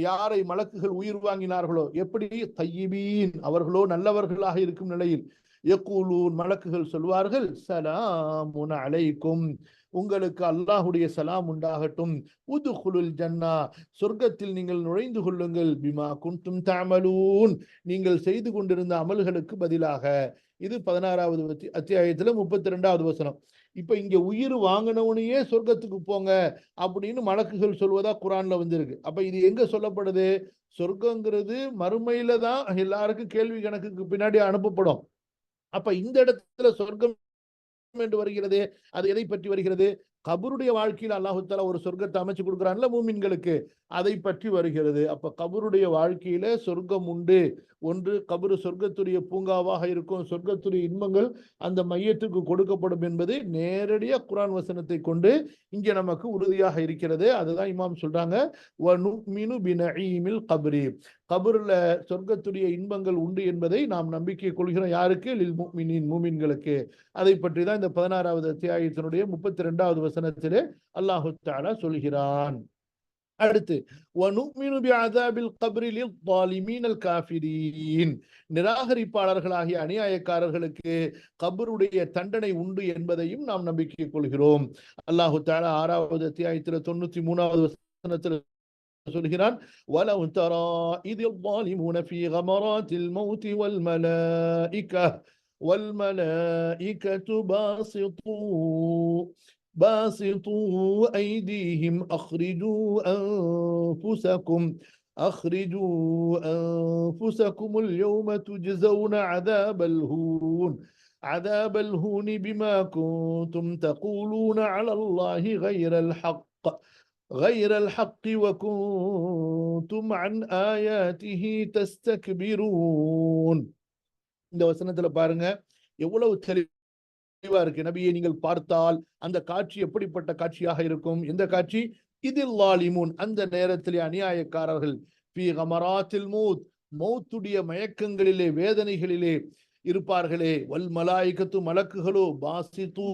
யாரை மலக்குகள் உயிர் வாங்கினார்களோ, எப்படி? தய்யிபீன், அவர்களோ நல்லவர்களாக இருக்கும் நிலையில். யகூலூன், மலக்குகள் சொல்வார்கள், ஸலாமுன் அலைக்கும், உங்களுக்கு அல்லாஹுடைய சலாம் உண்டாகட்டும். உதுகுலுல் ஜன்னா, சொர்க்கத்தில் நீங்கள் நுழைந்து கொள்ளுங்கள். பிமா குன்தும் தஅமலூன், நீங்கள் செய்து கொண்டிருந்த அமல்களுக்கு பதிலாக. இது 16வது அத்தியாயத்துல 32வது வசனம். இப்ப இங்க உயிர் வாங்கினவனையே சொர்க்கத்துக்கு போங்க அப்படின்னு மலக்குகள் சொல்வதா குரான்ல வந்திருக்கு. அப்ப இது எங்க சொல்லப்படுது? சொர்க்கங்கிறது மறுமையில தான் எல்லாருக்கும் கேள்வி கணக்குக்கு பின்னாடி அனுப்பப்படும். அப்ப இந்த இடத்துல சொர்க்கம் என்று வருகிறது, அது எதை பற்றி வருகிறது? கபருடைய வாழ்க்கையில் அல்லாஹு தஆலா ஒரு சொர்க்கத்தை அமைச்சு கொடுக்குறான்ல மூமின்களுக்கு, அதை பற்றி வருகிறது. அப்ப கபருடைய வாழ்க்கையில சொர்க்கம் உண்டு. ஒன்று, கபரு சொர்க்கத்துடைய பூங்காவாக இருக்கும், சொர்க்கத்துடைய இன்பங்கள் அந்த மையத்துக்கு கொடுக்கப்படும் என்பது நேரடியா குர்ஆன் வசனத்தை கொண்டு இங்க நமக்கு உறுதியாக இருக்கிறது. அதுதான் இமாம் சொல்றாங்க, வனுமினு பிநஈமில் கப்ரி, கபருல சொர்க்கத்துடைய இன்பங்கள் உண்டு என்பதை நாம் நம்பிக்கை கொள்கிறோம். யாருக்கு? லில் முஃமினீன், மூமின்களுக்கு. அதை பற்றி தான் இந்த 16வது அத்தியாயத்தினுடைய 32வது வசனத்திலே அல்லாஹு தஆலா சொல்கிறான். அடுத்து, வனுமினு பிஅஸாபில் கப்ரி லில் காஃபிரீன், நிராகரிப்பாளர்களாகிய அநியாயக்காரர்களுக்கு கபருடைய தண்டனை உண்டு என்பதையும் நாம் நம்பிக்கை கொள்கிறோம். அல்லாஹு தஆலா 6வது அத்தியாயத்தில் 93வது வசனத்தில் சொல்கிறான், وَلَوْ تَرَى إِذِ الظَّالِمُونَ فِي غَمَرَاتِ الْمَوْتِ وَالْمَلَائِكَةُ باسطوا أيديهم أخرجوا أنفسكم اليوم تجزون عذاب الهون بما كنتم تقولون على الله غير الحق وكنتم عن آياته تستكبرون. இந்த வசனத்துல பாருங்க எவ்வளவு தெளிவா இருக்கு. நபியை நீங்கள் பார்த்தால் அந்த காட்சி எப்படிப்பட்ட காட்சியாக இருக்கும்? எந்த காட்சி? இதில் லாலிமூன், அந்த நேரத்திலே அநியாயக்காரர்கள், ஃபீ கமராத்தில் மௌத்துடைய மயக்கங்களிலே, வேதனைகளிலே இருப்பார்களே, வல் மலாயிகத்து, மலக்குகளோ, பாசித்து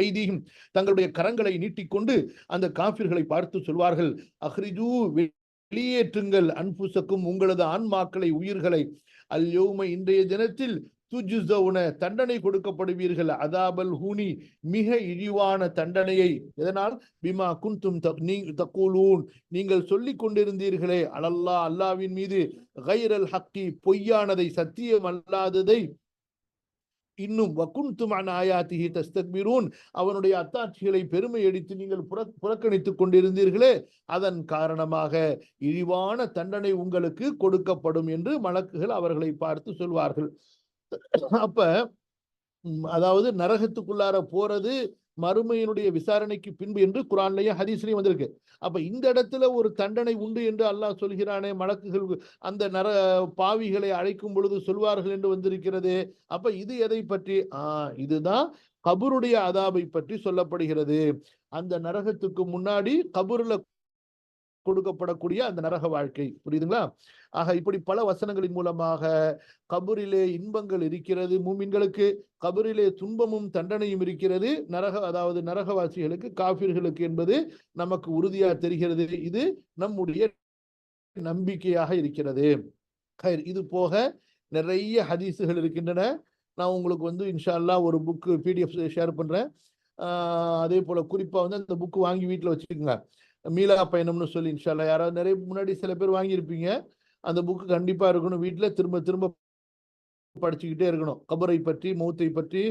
ஐதீஹிம், தங்களுடைய கரங்களை நீட்டிக்கொண்டு அந்த காஃபிர்களை பார்த்து சொல்வார்கள், அஹ்ரிஜூ, வெளியேற்றுங்கள், அன்புசக்கும், உங்களது ஆன்மாக்களை, உயிர்களை, அல்யௌம, இன்றைய தினத்தில், துஜ்ஸௌன, தண்டனை கொடுக்கப்படுவீர்கள், அதாபல் ஹூனி, மிக இழிவான தண்டனையை. எதனால்? பிமா குன்தும் தகூலூன், நீங்கள் சொல்லிக் கொண்டிருந்தீர்களே, அலல்லாஹ், அல்லாஹ்வின் மீது, கைரல் ஹக்கி, பொய்யானதை, சத்தியம் அல்லாததை, இன்னும் வகுந்தும் அன் ஆயாத்திஹி தஸ்தக்பிரூன், அவனுடைய அத்தாட்சிகளை பெருமை அடித்து நீங்கள் புறக்கணித்துக் கொண்டிருந்தீர்களே, அதன் காரணமாக இழிவான தண்டனை உங்களுக்கு கொடுக்கப்படும் என்று மலக்குகள் அவர்களை பார்த்து சொல்வார்கள். அப்ப அதாவது நரகத்துக்குள்ளார போறது மறுமையினுடைய விசாரணைக்கு பின்பு என்று குர்ஆன்லயும் ஹதீஸ்லயும் வந்திருக்கு. அப்ப இந்த இடத்துல ஒரு தண்டனை உண்டு என்று அல்லாஹ் சொல்கிறானே, மலக்குகள் அந்த பாவிகளை அழைக்கும் பொழுது சொல்வார்கள் என்று வந்திருக்கிறது. அப்ப இது எதை பற்றி? இதுதான் கபருடைய அதாபை பற்றி சொல்லப்படுகிறது. அந்த நரகத்துக்கு முன்னாடி கபருல கொடுக்கப்படக்கூடிய அந்த நரக வாழ்க்கை. புரியுதுங்களா? ஆக இப்படி பல வசனங்களின் மூலமாக கபரிலே இன்பங்கள் இருக்கிறது மூமின்களுக்கு, கபரிலே துன்பமும் தண்டனையும் இருக்கிறது அதாவது நரகவாசிகளுக்கு, காஃபிர்களுக்கு என்பது நமக்கு உறுதியா தெரிகிறது. இது நம்முடைய நம்பிக்கையாக இருக்கிறது. இது போக நிறைய ஹதீஸுகள் இருக்கின்றன. நான் உங்களுக்கு இன்ஷா அல்லாஹ் ஒரு புக்கு PDF ஷேர் பண்றேன். அதே போல குறிப்பா அந்த புக்கு வாங்கி வீட்டுல வச்சுக்கோங்க. மீளா பயணம்னு சொல்லி இன்ஷா அல்லாஹ் யாராவது நிறைய முன்னாடி சில பேர் வாங்கியிருப்பீங்க. அந்த புக்கு கண்டிப்பா இருக்கணும் வீட்டுல, திரும்ப திரும்ப படிச்சுக்கிட்டே இருக்கணும். கபரை பற்றி, மௌத்தை பற்றி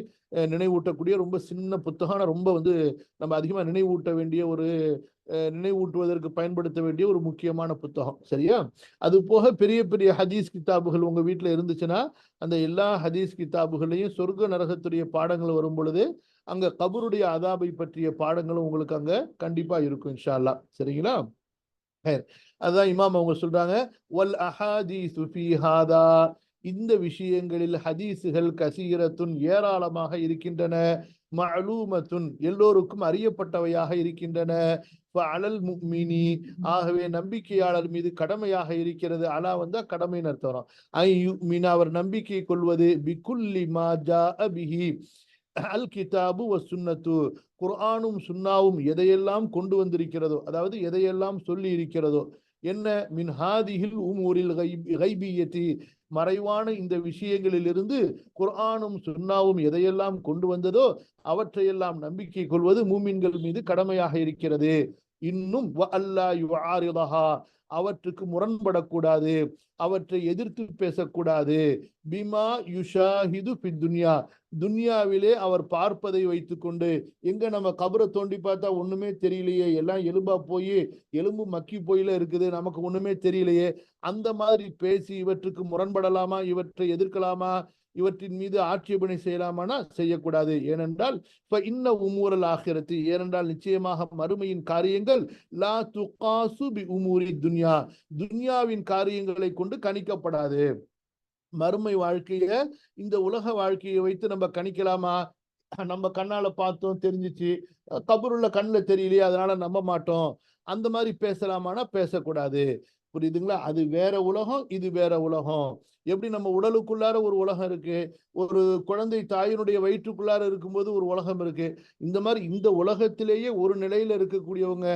நினைவூட்டக்கூடிய ரொம்ப சின்ன புத்தகம். ரொம்ப நம்ம அதிகமா நினைவூட்ட வேண்டிய ஒரு நினைவூட்டுவதற்கு பயன்படுத்த வேண்டிய ஒரு முக்கியமான புத்தகம். சரியா? அது போக பெரிய பெரிய ஹதீஸ் கிதாபுகள் உங்க வீட்டுல இருந்துச்சுன்னா, அந்த எல்லா ஹதீஸ் கிதாபுகளையும் சொர்க்க நரகத்துடைய பாடங்கள் வரும் பொழுது அங்க கபருடைய அதாபை பற்றிய பாடங்களும் உங்களுக்கு அங்க கண்டிப்பா இருக்கும் இன்ஷா அல்லாஹ். சரிங்களா? அதான் இமாம் அவங்க சொல்றாங்க, வல் அஹாதீஸு ஃபீ ஹாதா, இந்த விஷயங்களில் ஹதீஸுகள் கசீரத்துன், ஏராளமாக இருக்கின்றன, மஅலூமத்துன், எல்லோருக்கும் அறியப்பட்டவையாக இருக்கின்றன, ஃபஅலல் முஃமினி, ஆகவே நம்பிக்கையாளர் மீது கடமையாக இருக்கிறது. அலா வந்தா கடமைன்னு அர்த்தம். ஐ யுமின, அவர் நம்பிக்கை கொள்வது, பிகுல்லி மா ஜாஅ பிஹி அல் கிதாபு வ சுன்னத்து, குர்ஆனும் சுன்னாவும் எதையெல்லாம் கொண்டு வந்திருக்கிறதோ, அதாவது எதையெல்லாம் சொல்லி இருக்கிறதோ, என்ன, மின் ஹாதிஹில் உமூரில் கைபியத்தி, மறைவான இந்த விஷயங்களிலிருந்து குர்ஆனும் சுன்னாவும் எதையெல்லாம் கொண்டு வந்ததோ அவற்றையெல்லாம் நம்பிக்கை கொள்வது மூமின்கள் மீது கடமையாக இருக்கிறது. இன்னும் வ அல்லா யுஆரிதஹா, அவற்றுக்கு முரண்படக்கூடாது, அவற்றை எதிர்த்து பேசக்கூடாது. பிமா யுஷாஹிது ஃபி துன்யா, துன்யாவிலே அவர் பார்ப்பதை வைத்துக்கொண்டு, எங்க நம்ம கபரை தோண்டி பார்த்தா ஒண்ணுமே தெரியலையே, எல்லாம் எலும்பா போய் எலும்பு மக்கி போயில இருக்குது, நமக்கு ஒண்ணுமே தெரியலையே, அந்த மாதிரி பேசி இவற்றுக்கு முரண்படலாமா, இவற்றை எதிர்க்கலாமா, இவற்றின் மீது ஆட்சேபனை செய்யலாமானா செய்யக்கூடாது. ஏனென்றால் இன்ன உமூரல் ஆகிரத்து, ஏனென்றால் நிச்சயமாக மறுமையின் காரியங்கள் லா துகாசு பி உமூரி துன்யா, துன்யாவின் காரியங்களை கொண்டு கணிக்கப்படாது. மறுமை வாழ்க்கைய இந்த உலக வாழ்க்கையை வைத்து நம்ம கணிக்கலாமா? நம்ம கண்ணால பார்த்தோம், தெரிஞ்சிச்சு, கபருள்ள கண்ணுல தெரியலையே, அதனால நம்ப மாட்டோம், அந்த மாதிரி பேசலாமானா பேசக்கூடாது. புரியுதுங்களா? அது வேற உலகம், இது வேற உலகம். எப்படி நம்ம உடலுக்குள்ளார ஒரு உலகம் இருக்கு, ஒரு குழந்தை தாயினுடைய வயிற்றுக்குள்ளார இருக்கும்போது ஒரு உலகம் இருக்கு. இந்த மாதிரி இந்த உலகத்திலேயே ஒரு நிலையில இருக்கக்கூடியவங்க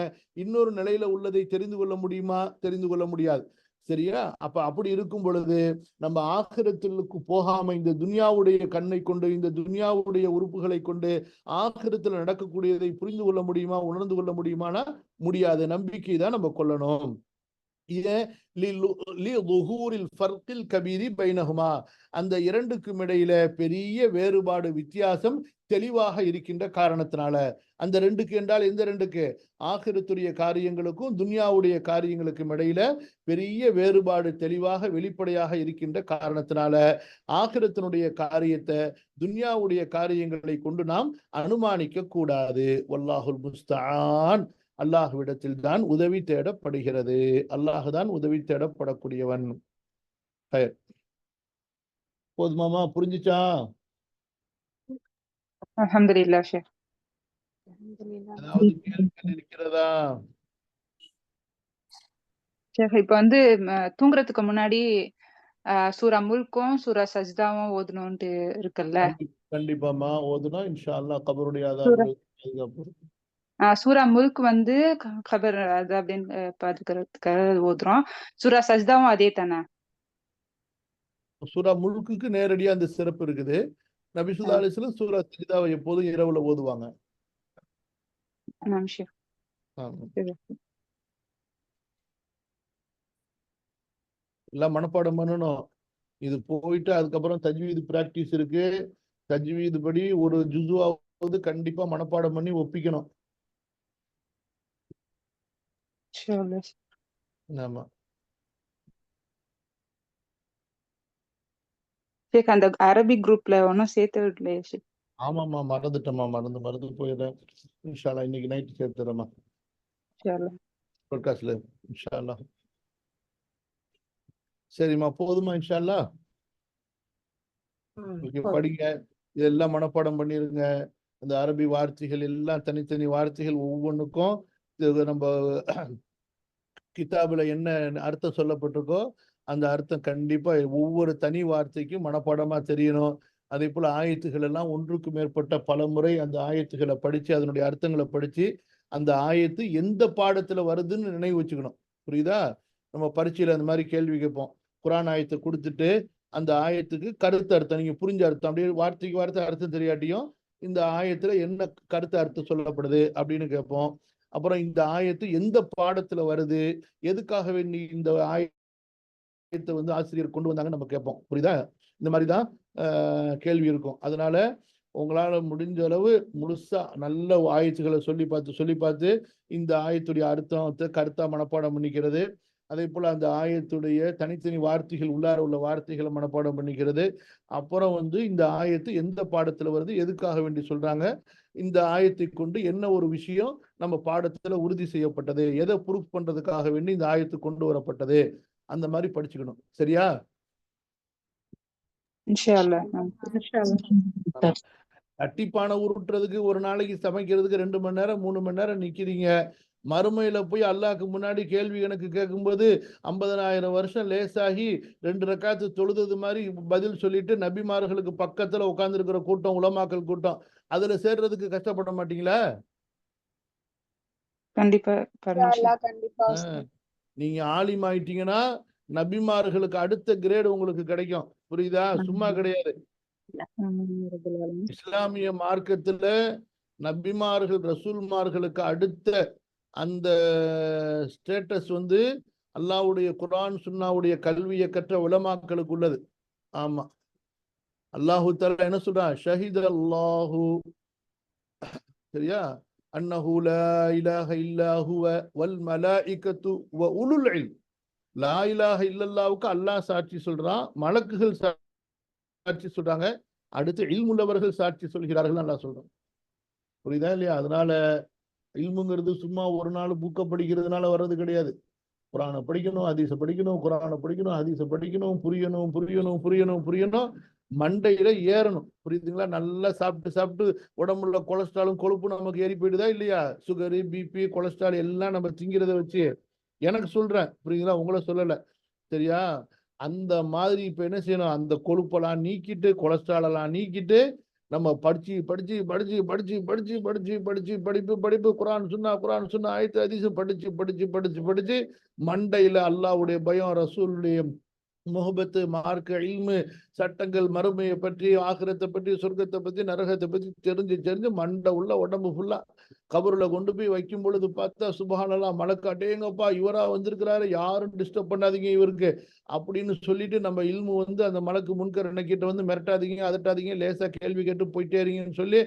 இன்னொரு நிலையில உள்ளதை தெரிந்து கொள்ள முடியுமா? தெரிந்து கொள்ள முடியாது. சரியா? அப்ப அப்படி இருக்கும் பொழுது நம்ம ஆகிரத்திற்கு போகாம இந்த துன்யாவுடைய கண்ணை கொண்டு, இந்த துன்யாவுடைய உறுப்புகளை கொண்டு ஆகிரத்தில் நடக்கக்கூடியதை புரிந்து கொள்ள முடியுமா, உணர்ந்து கொள்ள முடியுமானா முடியாத நம்பிக்கை தான் நம்ம கொள்ளணும். அந்த இரண்டுக்கும் இடையில பெரிய வேறுபாடு, வித்தியாசம் தெளிவாக இருக்கின்ற காரணத்தினால. அந்த ரெண்டுக்கு என்றால் எந்த ரெண்டுக்கு? ஆகிரத்துடைய காரியங்களுக்கும் துன்யாவுடைய காரியங்களுக்கும் இடையில பெரிய வேறுபாடு தெளிவாக வெளிப்படையாக இருக்கின்ற காரணத்தினால ஆகிரத்தினுடைய காரியத்தை துன்யாவுடைய காரியங்களை கொண்டு நாம் அனுமானிக்க கூடாது. வல்லாஹுல் முஸ்தஆன். அல்லாஹ்விடத்தில் தான் உதவி தேடப்படுகிறது. அல்லாஹ் தான் உதவி தேடப்படக்கூடியவன். போதுமாமா? புரிஞ்சுச்சா? அல்ஹம்துலில்லாஹ் ஷேக். அதாவது கேள்வி இருக்கிறதா? ஷேக் இப்ப வந்து தூங்குறதுக்கு முன்னாடி சூரா முல்கும் சூரா சஜ்தாவும் ஓதணும்ட்டு இருக்குல்ல? கண்டிப்பாமா ஓதுனா இன்ஷா அல்லாஹ் கபருடைய சூரா முல்க் வந்து கபர் அது அப்படின்னு பாத்துக்கிறதுக்காக ஓதுறோம். சூரா சஜ்தாவும் அதே தானே? சூரா முல்குக்கு நேரடியா அந்த சிறப்பு இருக்குது. நபி ஸல்லல்லாஹு அலைஹி வஸல்லம் சூரா சஜ்தாவை எப்போதும் இரவுல ஓதுவாங்க. எல்லாம் மனப்பாடம் பண்ணணும். இது போயிட்டு அதுக்கப்புறம் தஜ்வீது பிராக்டிஸ் இருக்கு. தஜ்வீது படி ஒரு ஜுஸுவாவது கண்டிப்பா மனப்பாடம் பண்ணி ஒப்பிக்கணும். ஆமா. அந்த அரபிக் குரூப்ல ஒன்னும் சேர்த்து விடலையே. ஆமாமா, மறந்துட்டோமா, மறந்து போயிடுறேன். இன்ஷா அல்லாஹ் இன்னைக்கு நைட் சேர்த்துறேம்மா. பிரகாஷ்ல இன்ஷா அல்லாஹ். சரிம்மா, போதுமா? இன்ஷா அல்லாஹ் படிங்க. இதெல்லாம் மனப்பாடம் பண்ணிருங்க. அந்த அரபி வார்த்தைகள் எல்லாம் தனித்தனி வார்த்தைகள், ஒவ்வொன்றுக்கும் நம்ம கிதாபுல என்ன அர்த்தம் சொல்லப்பட்டிருக்கோ அந்த அர்த்தம் கண்டிப்பா ஒவ்வொரு தனி வார்த்தைக்கும் மனப்பாடமா தெரியணும். அதே போல ஆயத்துகள் எல்லாம் ஒன்றுக்கு மேற்பட்ட பல முறை அந்த ஆயத்துகளை படிச்சு அதனுடைய அர்த்தங்களை படிச்சு அந்த ஆயத்து எந்த பாடத்துல வருதுன்னு நினைவு வச்சுக்கணும். புரியுதா? நம்ம பரீட்சையில அந்த மாதிரி கேள்வி கேட்போம். குர்ஆன் ஆயத்தை கொடுத்துட்டு அந்த ஆயத்துக்கு கருத்து அர்த்தம், நீங்க புரிஞ்ச அர்த்தம், அப்படியே வார்த்தைக்கு வார்த்தை அர்த்தம் தெரியாட்டியும் இந்த ஆயத்துல என்ன கருத்து அர்த்தம் சொல்லப்படுது அப்படின்னு கேட்போம். அப்புறம் இந்த ஆயத்து எந்த பாடத்துல வருது, எதுக்காக வேண்டி இந்த ஆயத்தை வந்து ஆசிரியர் கொண்டு வந்தாங்கன்னு நம்ம கேட்போம். புரியுதா? இந்த மாதிரிதான் கேள்வி இருக்கும். அதனால உங்களால முடிஞ்ச அளவு முழுசா நல்ல ஆயத்துக்களை சொல்லி பார்த்து இந்த ஆயத்துடைய அர்த்தத்தை கருத்தா மனப்பாடம் பண்ணிக்கிறது. அதே போல அந்த ஆயத்துடைய தனித்தனி வார்த்தைகள் உள்ளார உள்ள வார்த்தைகளை மனப்பாடம் பண்ணிக்கிறது. அப்புறம் வந்து இந்த ஆயத்து எந்த பாடத்துல வருது, எதுக்காக வேண்டி சொல்றாங்க, இந்த ஆயத்தை கொண்டு என்ன ஒரு விஷயம் நம்ம பாடத்துல உறுதி செய்யப்பட்டது, எதை ப்ரூஃப் பண்றதுக்காக வேண்டி இந்த ஆயத்து கொண்டு வரப்பட்டது, அந்த மாதிரி படிச்சுக்கணும். சரியா? அட்டிப்பானை உருட்டுறதுக்கு ஒரு நாளைக்கு சமைக்கிறதுக்கு 2 மணி நேரம் 3 மணி நேரம் நிக்கிறீங்க. மறுமையில போய் அல்லாஹ்க்கு முன்னாடி கேள்வி எனக்கு கேட்கும்போது 50,000 வருஷம் லேசாகி 2 ரக்காத்து தொழுது மாதிரி பதில் சொல்லிட்டு நபிமார்களுக்கு பக்கத்துல உட்கார்ந்து இருக்கிற கூட்டம், உலமாக்கள் கூட்டம், அதுல சேர்றதுக்கு கஷ்டப்பட மாட்டீங்களா? கண்டிப்பா. நீங்க ஆலிம் ஆயிட்டீங்கன்னா நபிமார்களுக்கு அடுத்த கிரேடு உங்களுக்கு கிடைக்கும். புரியுதா? சும்மா கிடையாது. இஸ்லாமிய மார்க்கத்துல நபிமார்கள் ரசூல்மார்களுக்கு அடுத்த அந்த ஸ்டேட்டஸ் வந்து அல்லாஹ்வுடைய குர்ஆன் சுன்னாவுடைய கல்வியை கற்ற உலமாக்களுக்கு உள்ளது. ஆமா, அல்லாஹு தஆலா என்ன சொல்றான்? ஷஹித அல்லாஹு, சரியா, அன்னஹு லா இலாஹ இல்லா ஹுவ வல் மலாயிகத்து வ உலுல் இல்ம். லா இலாஹ இல்லல்லாஹ்வுக்கு அல்லாஹ் சாட்சி சொல்றான், மலக்குகள் சாட்சி சொல்றாங்க, அடுத்து இல்முள்ளவர்கள் சாட்சி சொல்கிறார்கள் அல்லாஹ் சொல்றான். புரியுதா இல்லையா? அதனால இல்முங்கிறது சும்மா ஒரு நாள் புக்க படிக்கிறதுனால வர்றது கிடையாது. குர்ஆனை படிக்கணும், ஹதீஸை படிக்கணும், குர்ஆனை படிக்கணும், ஹதீஸை படிக்கணும், புரியணும், மண்டையில ஏறணும். புரியுதுங்களா? நல்லா சாப்பிட்டு உடம்புல கொலஸ்ட்ராலும் கொழுப்பும் நமக்கு ஏறி போயிடுதா இல்லையா? சுகரு, பிபி, கொலஸ்ட்ரால் எல்லாம் நம்ம திங்கிறத வச்சு எனக்கு சொல்றேன். புரியுதுங்களா? உங்களை சொல்லல. சரியா? அந்த மாதிரி இப்ப என்ன செய்யணும்? அந்த கொழுப்பெல்லாம் நீக்கிட்டு கொலஸ்ட்ரால் எல்லாம் நீக்கிட்டு நம்ம படிப்பு குரான் சுன்னா ஆயத்து ஹதீஸ் படிச்சு மண்டையில அல்லாஹ்வுடைய பயம், ரசூலுடைய முஹபத்து, மார்க்க இல்மு, சட்டங்கள், மறுமையை பற்றி, ஆகிரத்தை பற்றி, சொர்க்கத்தை பற்றி, நரகத்தை பற்றி தெரிஞ்சு மண்டை உள்ள உடம்பு ஃபுல்லா கபருல கொண்டு போய் வைக்கும் பொழுது பார்த்தா சுபஹானல்லாஹ், மலக்கு அடேங்கப்பா இவரா வந்திருக்கிறாரு, யாரும் டிஸ்டர்ப் பண்ணாதீங்க இவருக்கு அப்படின்னு சொல்லிட்டு நம்ம இல்மு அந்த மலக்கு முன்கர் கிட்ட மிரட்டாதீங்க, அதட்டாதீங்க, லேசா கேள்வி கேட்டு போயிட்டே இருங்கன்னு சொல்லி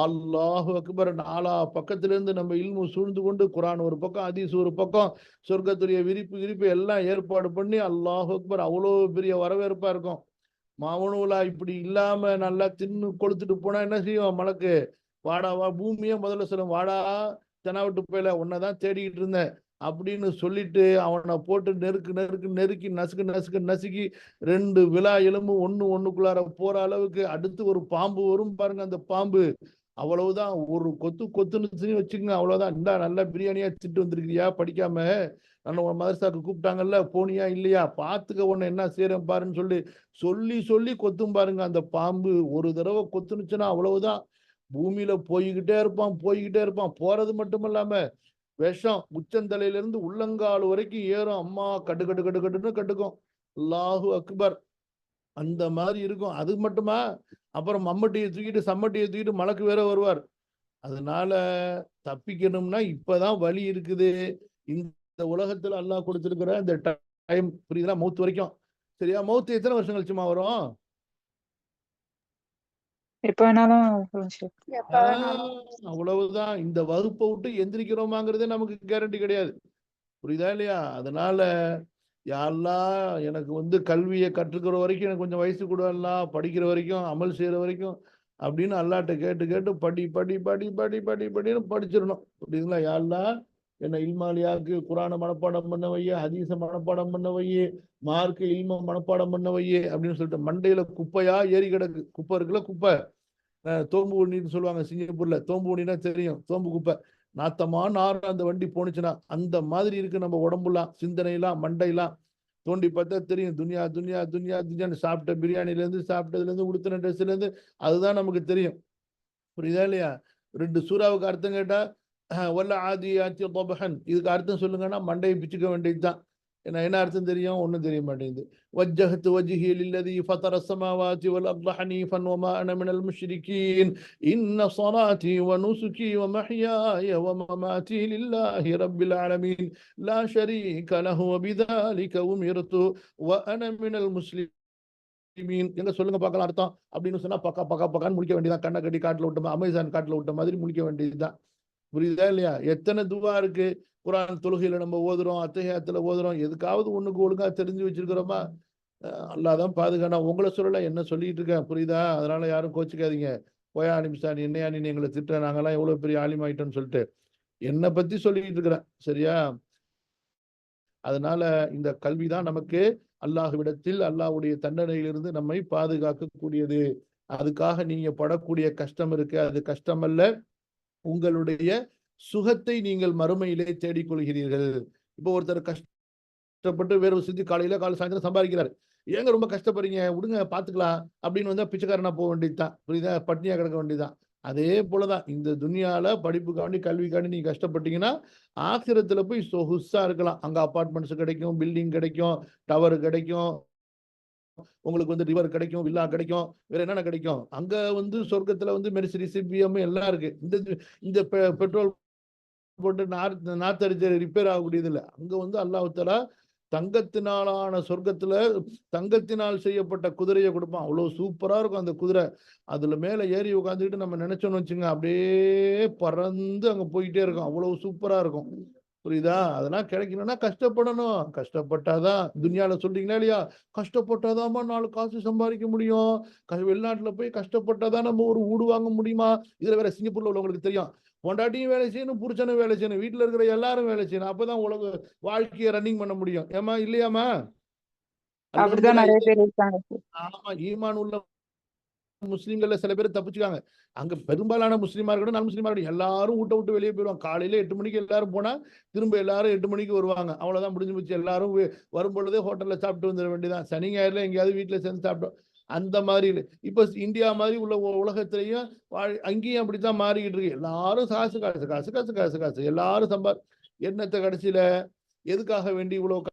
அல்லாஹு அக்பர் நாலா பக்கத்திலிருந்து நம்ம இல்மு சூழ்ந்து கொண்டு குரான் ஒரு பக்கம், ஹதீஸ் ஒரு பக்கம், சொர்க்கத்துடைய விரிப்பு எல்லாம் ஏற்பாடு பண்ணி அல்லாஹு அக்பர் அவ்வளோ பெரிய வரவேற்பா இருக்கும். மாவனூலா இப்படி இல்லாம நல்லா தின்னு கொளுத்துட்டு போனா என்ன செய்யும் மலக்கு? வாடாவா, பூமியே முதல்ல சொல்லும், வாடா தெனாவிட்டு போயில, உன்னதான் தேடிக்கிட்டு இருந்தேன் அப்படின்னு சொல்லிட்டு அவனை போட்டு நெருக்கி நசுக்கி 2 விலா எலும்பு ஒண்ணுக்குள்ளார போற அளவுக்கு அடுத்து ஒரு பாம்பு வரும் பாருங்க. அந்த பாம்பு அவ்வளவுதான், ஒரு கொத்துன்னு வச்சுக்கோங்க, அவ்வளவுதான். இந்தா நல்லா பிரியாணியா திட்டு வந்திருக்கிறியா, படிக்காம நல்ல மதரசாக்கு கூப்பிட்டாங்கல்ல, போனியா இல்லையா, பார்த்துக்க உன்னை என்ன செய்யறேன் பாருன்னு சொல்லி கொத்தும் பாருங்க. அந்த பாம்பு ஒரு தடவை கொத்துனுச்சுன்னா அவ்வளவுதான், பூமியில போய்கிட்டே இருப்பான். போறது மட்டும் இல்லாம விஷம் உச்சந்தலையில இருந்து உள்ளங்கால் வரைக்கும் ஏறும். அம்மா கட்டுன்னு கட்டுக்கும். அல்லாஹு அக்பர், அந்த மாதிரி இருக்கும். அது மட்டுமா, அப்புறம் சம்மட்டியை தூக்கிட்டு மலக்கு வேற வருவார். அதனால தப்பிக்கணும்னா இப்பதான் வழி இருக்குது. இந்த உலகத்துல அல்லாஹ் கொடுத்திருக்கிற இந்த டைம் புரியுதா, மௌத் வரைக்கும். சரியா? மௌத் எத்தனை வருஷம் கழிச்சுமா வரும்? எப்ப வேணாலும் அவ்வளவுதான். இந்த வகுப்பை விட்டு எந்திரிக்கிறோமாங்கிறதே நமக்கு கேரண்டி கிடையாது. புரியுதா இல்லையா? அதனால யா அல்லாஹ் எனக்கு கல்வியை கற்றுக்கிற வரைக்கும் எனக்கு கொஞ்சம் வயசு கூடலாம், படிக்கிற வரைக்கும், அமல் செய்யற வரைக்கும் அப்படின்னு அல்லாட்ட கேட்டு படின்னு படிச்சிடணும். புரியுதுங்களா? யா அல்லாஹ் என்ன இல்மாலியாவுக்கு குரானை மனப்பாடம் பண்ண வைய, ஹதீஸை மனப்பாடம் பண்ண வைய, மார்க்கு இல்ம மனப்பாடம் பண்ண வைய அப்படின்னு சொல்லிட்டு மண்டையில குப்பையா ஏறி கிடக்கு. குப்பை இருக்குல்ல, குப்பை தோம்பு ஊனின்னு சொல்லுவாங்க சிங்கப்பூர்ல. தோம்பு ஊனினா தெரியும், தோம்பு குப்பை. நாத்தமா நார் அந்த வண்டி போனுச்சுன்னா அந்த மாதிரி இருக்கு நம்ம உடம்புலாம், சிந்தனையெல்லாம், மண்டையெல்லாம். தோண்டி பார்த்தா தெரியும். துனியான்னு சாப்பிட்ட பிரியாணில இருந்து, சாப்பிட்டதுல இருந்து, உடுத்தின ட்ரெஸ்ல இருந்து, அதுதான் நமக்கு தெரியும். புரியுதா இல்லையா? 2 சூறாவுக்கு அர்த்தம் கேட்டா வல்ல ஆதியாத்தி தபஹன், இதுக்கு அர்த்தம் சொல்லுங்கன்னா மண்டையை பிச்சுக்க வேண்டியதுதான். என்ன அர்த்தம் தெரியும்? ஒன்றும் தெரிய மாட்டேங்குது. வஜ்ஜஹ்து வஜ்ஹி லில்லதி ஃபதர ஸமாவாதி வல் அர்த ஹனீஃபன் வமா அன மினல் முஷ்ரிகீன் இன்ன ஸலாத்தி வ நுசுகி வ மஹ்யாய வ மமாத்தி லில்லாஹி ரப்பில் ஆலமீன் லா ஷரீக லஹு வ பிதாலிக உமிர்து வ அன மினல் முஸ்லிமீன். எங்க சொல்லுங்க பார்க்கலாம் அர்த்தம் அப்படின்னு சொன்னா பக்கான்னு முடிக்க வேண்டியதான். கண்ணை கட்டி காட்டுல விட்ட, அமேசான் காட்டுல விட்ட மாதிரி முடிக்க வேண்டியதுதான். புரியுதா இல்லையா? எத்தனை துவா இருக்கு குரான் தொழுகையில நம்ம ஓதுறோம், அத்தஹியாத்துல ஓதுறோம். எதுக்காவது ஒண்ணுக்கு ஒழுங்கா தெரிஞ்சு வச்சிருக்கிறோமா? அல்லாஹ் தான் பாதுகானா. உங்களை சொல்லல, என்ன சொல்லிட்டு இருக்கேன். புரியுதா? அதனால யாரும் கோச்சிக்காதீங்க. போயா நிமிஷம் என்னையா நீ எங்களை திட்ட, நாங்கெல்லாம் எவ்வளவு பெரிய ஆலிமாயிட்டோம்னு சொல்லிட்டு என்னை பத்தி சொல்லிட்டு இருக்கிறேன். சரியா? அதனால இந்த கல்விதான் நமக்கு அல்லாஹ்விடத்தில் அல்லாஹ்வுடைய தண்டனையிலிருந்து நம்மை பாதுகாக்கக்கூடியது. அதுக்காக நீங்க படக்கூடிய கஷ்டம் இருக்கு, அது கஷ்டம் அல்ல, உங்களுடைய சுகத்தை நீங்கள் மறுமையிலே தேடிக்கொள்கிறீர்கள். இப்போ ஒருத்தர் கஷ்டப்பட்டு வேறு செஞ்சு காலையில சாயந்தரம் சம்பாதிக்கிறாரு. ஏங்க ரொம்ப கஷ்டப்படுறீங்க, விடுங்க பாத்துக்கலாம் அப்படின்னு வந்தா பிச்சைக்காரனா போக வேண்டியதுதான். புரியுதா? பட்னியா கிடக்க வேண்டியதுதான். அதே போலதான் இந்த துனியால படிப்புக்காண்டி கல்விக்காண்டி நீங்க கஷ்டப்பட்டீங்கன்னா ஆக்கிரத்துல போய் சொகுசா இருக்கலாம். அங்க அபார்ட்மெண்ட்ஸ் கிடைக்கும், பில்டிங் கிடைக்கும், டவர் கிடைக்கும், உங்களுக்கு ரிவர் கிடைக்கும், வில்லா கிடைக்கும், வேற என்னென்ன கிடைக்கும். அங்க சொர்க்கத்துல மெர்சிடிஸ், பிஎம் எல்லாம் இருக்கு. இந்த பெட்ரோல் போட்டு நாத்தடிச்சு ரிப்பேர் ஆகக்கூடியது இல்லை. அங்க அல்லாஹ் தஆலா தங்கத்தினாலான சொர்க்கத்துல தங்கத்தினால் செய்யப்பட்ட குதிரையை கொடுப்பான். அவ்வளவு சூப்பரா இருக்கும் அந்த குதிரை. அதுல மேல ஏறி உட்காந்துக்கிட்டு நம்ம நினைச்சோம்னு வச்சுங்க, அப்படியே பறந்து அங்க போயிட்டே இருக்கும். அவ்வளவு சூப்பரா இருக்கும். புரியுதா? அதெல்லாம் கிடைக்கணும்னா கஷ்டப்படணும். கஷ்டப்பட்டாதான் துனியால சொல்றீங்களா இல்லையா? கஷ்டப்பட்டாதாமா 4 காசு சம்பாதிக்க முடியும். வெளிநாட்டுல போய் கஷ்டப்பட்டாதான் நம்ம ஒரு வீடு வாங்க முடியுமா? இதுல வேற சிங்கப்பூர்ல உள்ளவங்களுக்கு தெரியும், பொண்டாட்டியும் வேலை செய்யணும், புருஷனும் வேலை செய்யணும், வீட்டுல இருக்கிற எல்லாரும் வேலை செய்யணும். அப்பதான் உலக வாழ்க்கையை ரன்னிங் பண்ண முடியும். ஏமா இல்லையாமா? அப்படிதான் நிறைய பேர் இருக்காங்க. ஆமா, ஈமான் உள்ள முஸ்லீம்கள்ல சில பேர் தப்பிச்சுக்காங்க. அங்க பெரும்பாலான முஸ்லீமா இருக்கட்டும், நான் முஸ்லீமா இருக்கட்டும், எல்லாரும் வீட்டை விட்டு வெளியே போயிடுவாங்க. காலையில 8 மணிக்கு எல்லாரும் போனா திரும்ப எல்லாரும் 8 மணிக்கு வருவாங்க. அவ்வளவுதான், முடிஞ்சு போச்சு. எல்லாரும் வரும் பொழுதே ஹோட்டல்ல சாப்பிட்டு வந்துட வேண்டியதான். சனி ஞாயிறுல எங்கேயாவது வீட்டுல சேர்ந்து சாப்பிட்டோம். அந்த மாதிரி இப்ப இந்தியா மாதிரி உள்ள உலகத்திலையும் அங்கேயும் அப்படித்தான் மாறிக்கிட்டு இருக்கு. எல்லாரும் காசு காசு காசு காசு காசு காசு எல்லாரும் என்னத்தை கடைசியில எதுக்காக வேண்டி இவ்வளவு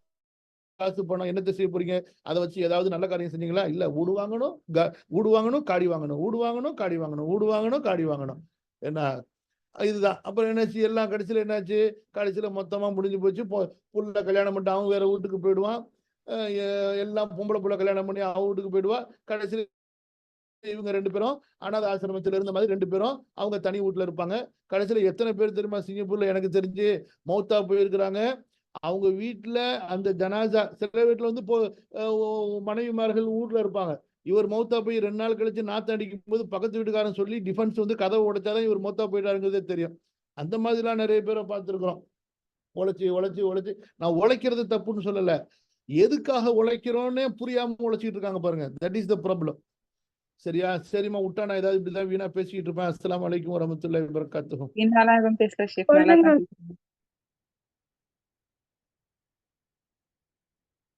காசு பணம் என்னத்தை செய்ய போறீங்க? அதை வச்சு ஏதாவது நல்ல காரியம் செஞ்சீங்களா? இல்ல. வீடு வாங்கணும், காடி வாங்கணும், வீடு வாங்கணும், காடி வாங்கணும், வீடு வாங்கணும், காடி வாங்கணும். என்ன இதுதான். அப்புறம் என்னாச்சு, எல்லாம் கடைசியில என்னாச்சு, கடைசியில மொத்தமா முடிஞ்சு போச்சு. புள்ள கல்யாணம் பண்ணிட்டு அவன் வேற வீட்டுக்கு போயிடுவான். எல்லாம் பொம்பளை புள்ள கல்யாணம் பண்ணி அவன் வீட்டுக்கு போயிடுவா. கடைசியில இவங்க 2 பேரும் அனாதை ஆசிரமத்தில் இருந்த மாதிரி 2 பேரும் அவங்க தனி வீட்டுல இருப்பாங்க. கடைசியில எத்தனை பேர் தெரியுமா சிங்கப்பூர்ல எனக்கு தெரிஞ்சு மௌத்தா போயிருக்கிறாங்க. அவங்க வீட்டுல அந்த ஜனாசா, சில வீட்டுல வந்து மனைவிமார்கள் வீட்டுல இருப்பாங்க. இவர் மௌத்தா போய் 2 நாள் கழிச்சு நாத்து அடிக்கும் போது பக்கத்து வீட்டுக்காரன் சொல்லி டிஃபென்ஸ் வந்து கதவை உடைச்சாதான் இவர் மௌத்தா போயிட்டாருங்கிறதே தெரியும். அந்த மாதிரிலாம் நிறைய பேரை பார்த்துருக்குறோம். உழைச்சி உழைச்சி உழைச்சி, நான் உழைக்கிறது தப்புன்னு சொல்லல, எதுக்காக உழைக்கிறோன்னு புரியாம உழைச்சிட்டு இருக்காங்க பாருங்க. That is the problem. சரியா? சரிம்மா, விட்டா நான் ஏதாவது இப்படிதான் வீணா பேசிக்கிட்டு இருப்பேன். அஸ்ஸலாமு அலைக்கும் வரஹ்மத்துல்லாஹி வபரகாத்துஹு.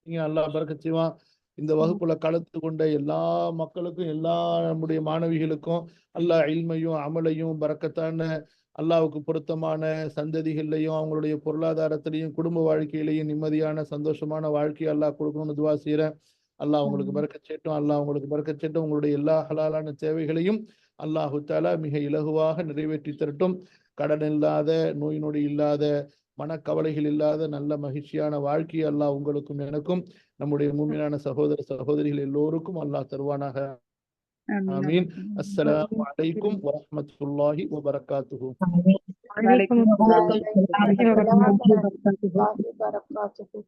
அல்லாஹ் பரக்கத் செய்வான். இந்த வகுப்புல கலந்து கொண்ட எல்லா மக்களுக்கும், எல்லா நம்முடைய மாணவிகளுக்கும் அல்லாஹ் இல்மையும் அமலையும் பரக்கத்தான அல்லாஹ்வுக்கு பொருத்தமான சந்ததிகள்லையும் அவங்களுடைய பொருளாதாரத்திலையும் குடும்ப வாழ்க்கையிலையும் நிம்மதியான சந்தோஷமான வாழ்க்கையை அல்லாஹ் கொடுக்கணும்னு துவா செய்யறேன். அல்லாஹ் உங்களுக்கு பரக்கத் செய்யட்டும். அல்லாஹ் உங்களுக்கு பரக்கத் செய்யட்டும். உங்களுடைய எல்லா ஹலாலான தேவைகளையும் அல்லாஹு தஆலா மிக இலகுவாக நிறைவேற்றி தரட்டும். கடன் இல்லாத, நோய் நொடி இல்லாத, மனக்கவலைகள் இல்லாத நல்ல மகிழ்ச்சியான வாழ்க்கையை அல்லாஹ் உங்களுக்கும் எனக்கும் நம்முடைய மூமினான சகோதர சகோதரிகள் எல்லோருக்கும் அல்லாஹ் தருவானாக. ஆமீன். அஸ்ஸலாமு அலைக்கும் வரஹ்மத்துல்லாஹி வபரகாத்துஹு. வலைக்கும் அஸ்ஸலாம் வரஹ்மத்துல்லாஹி வபரகாத்துஹு.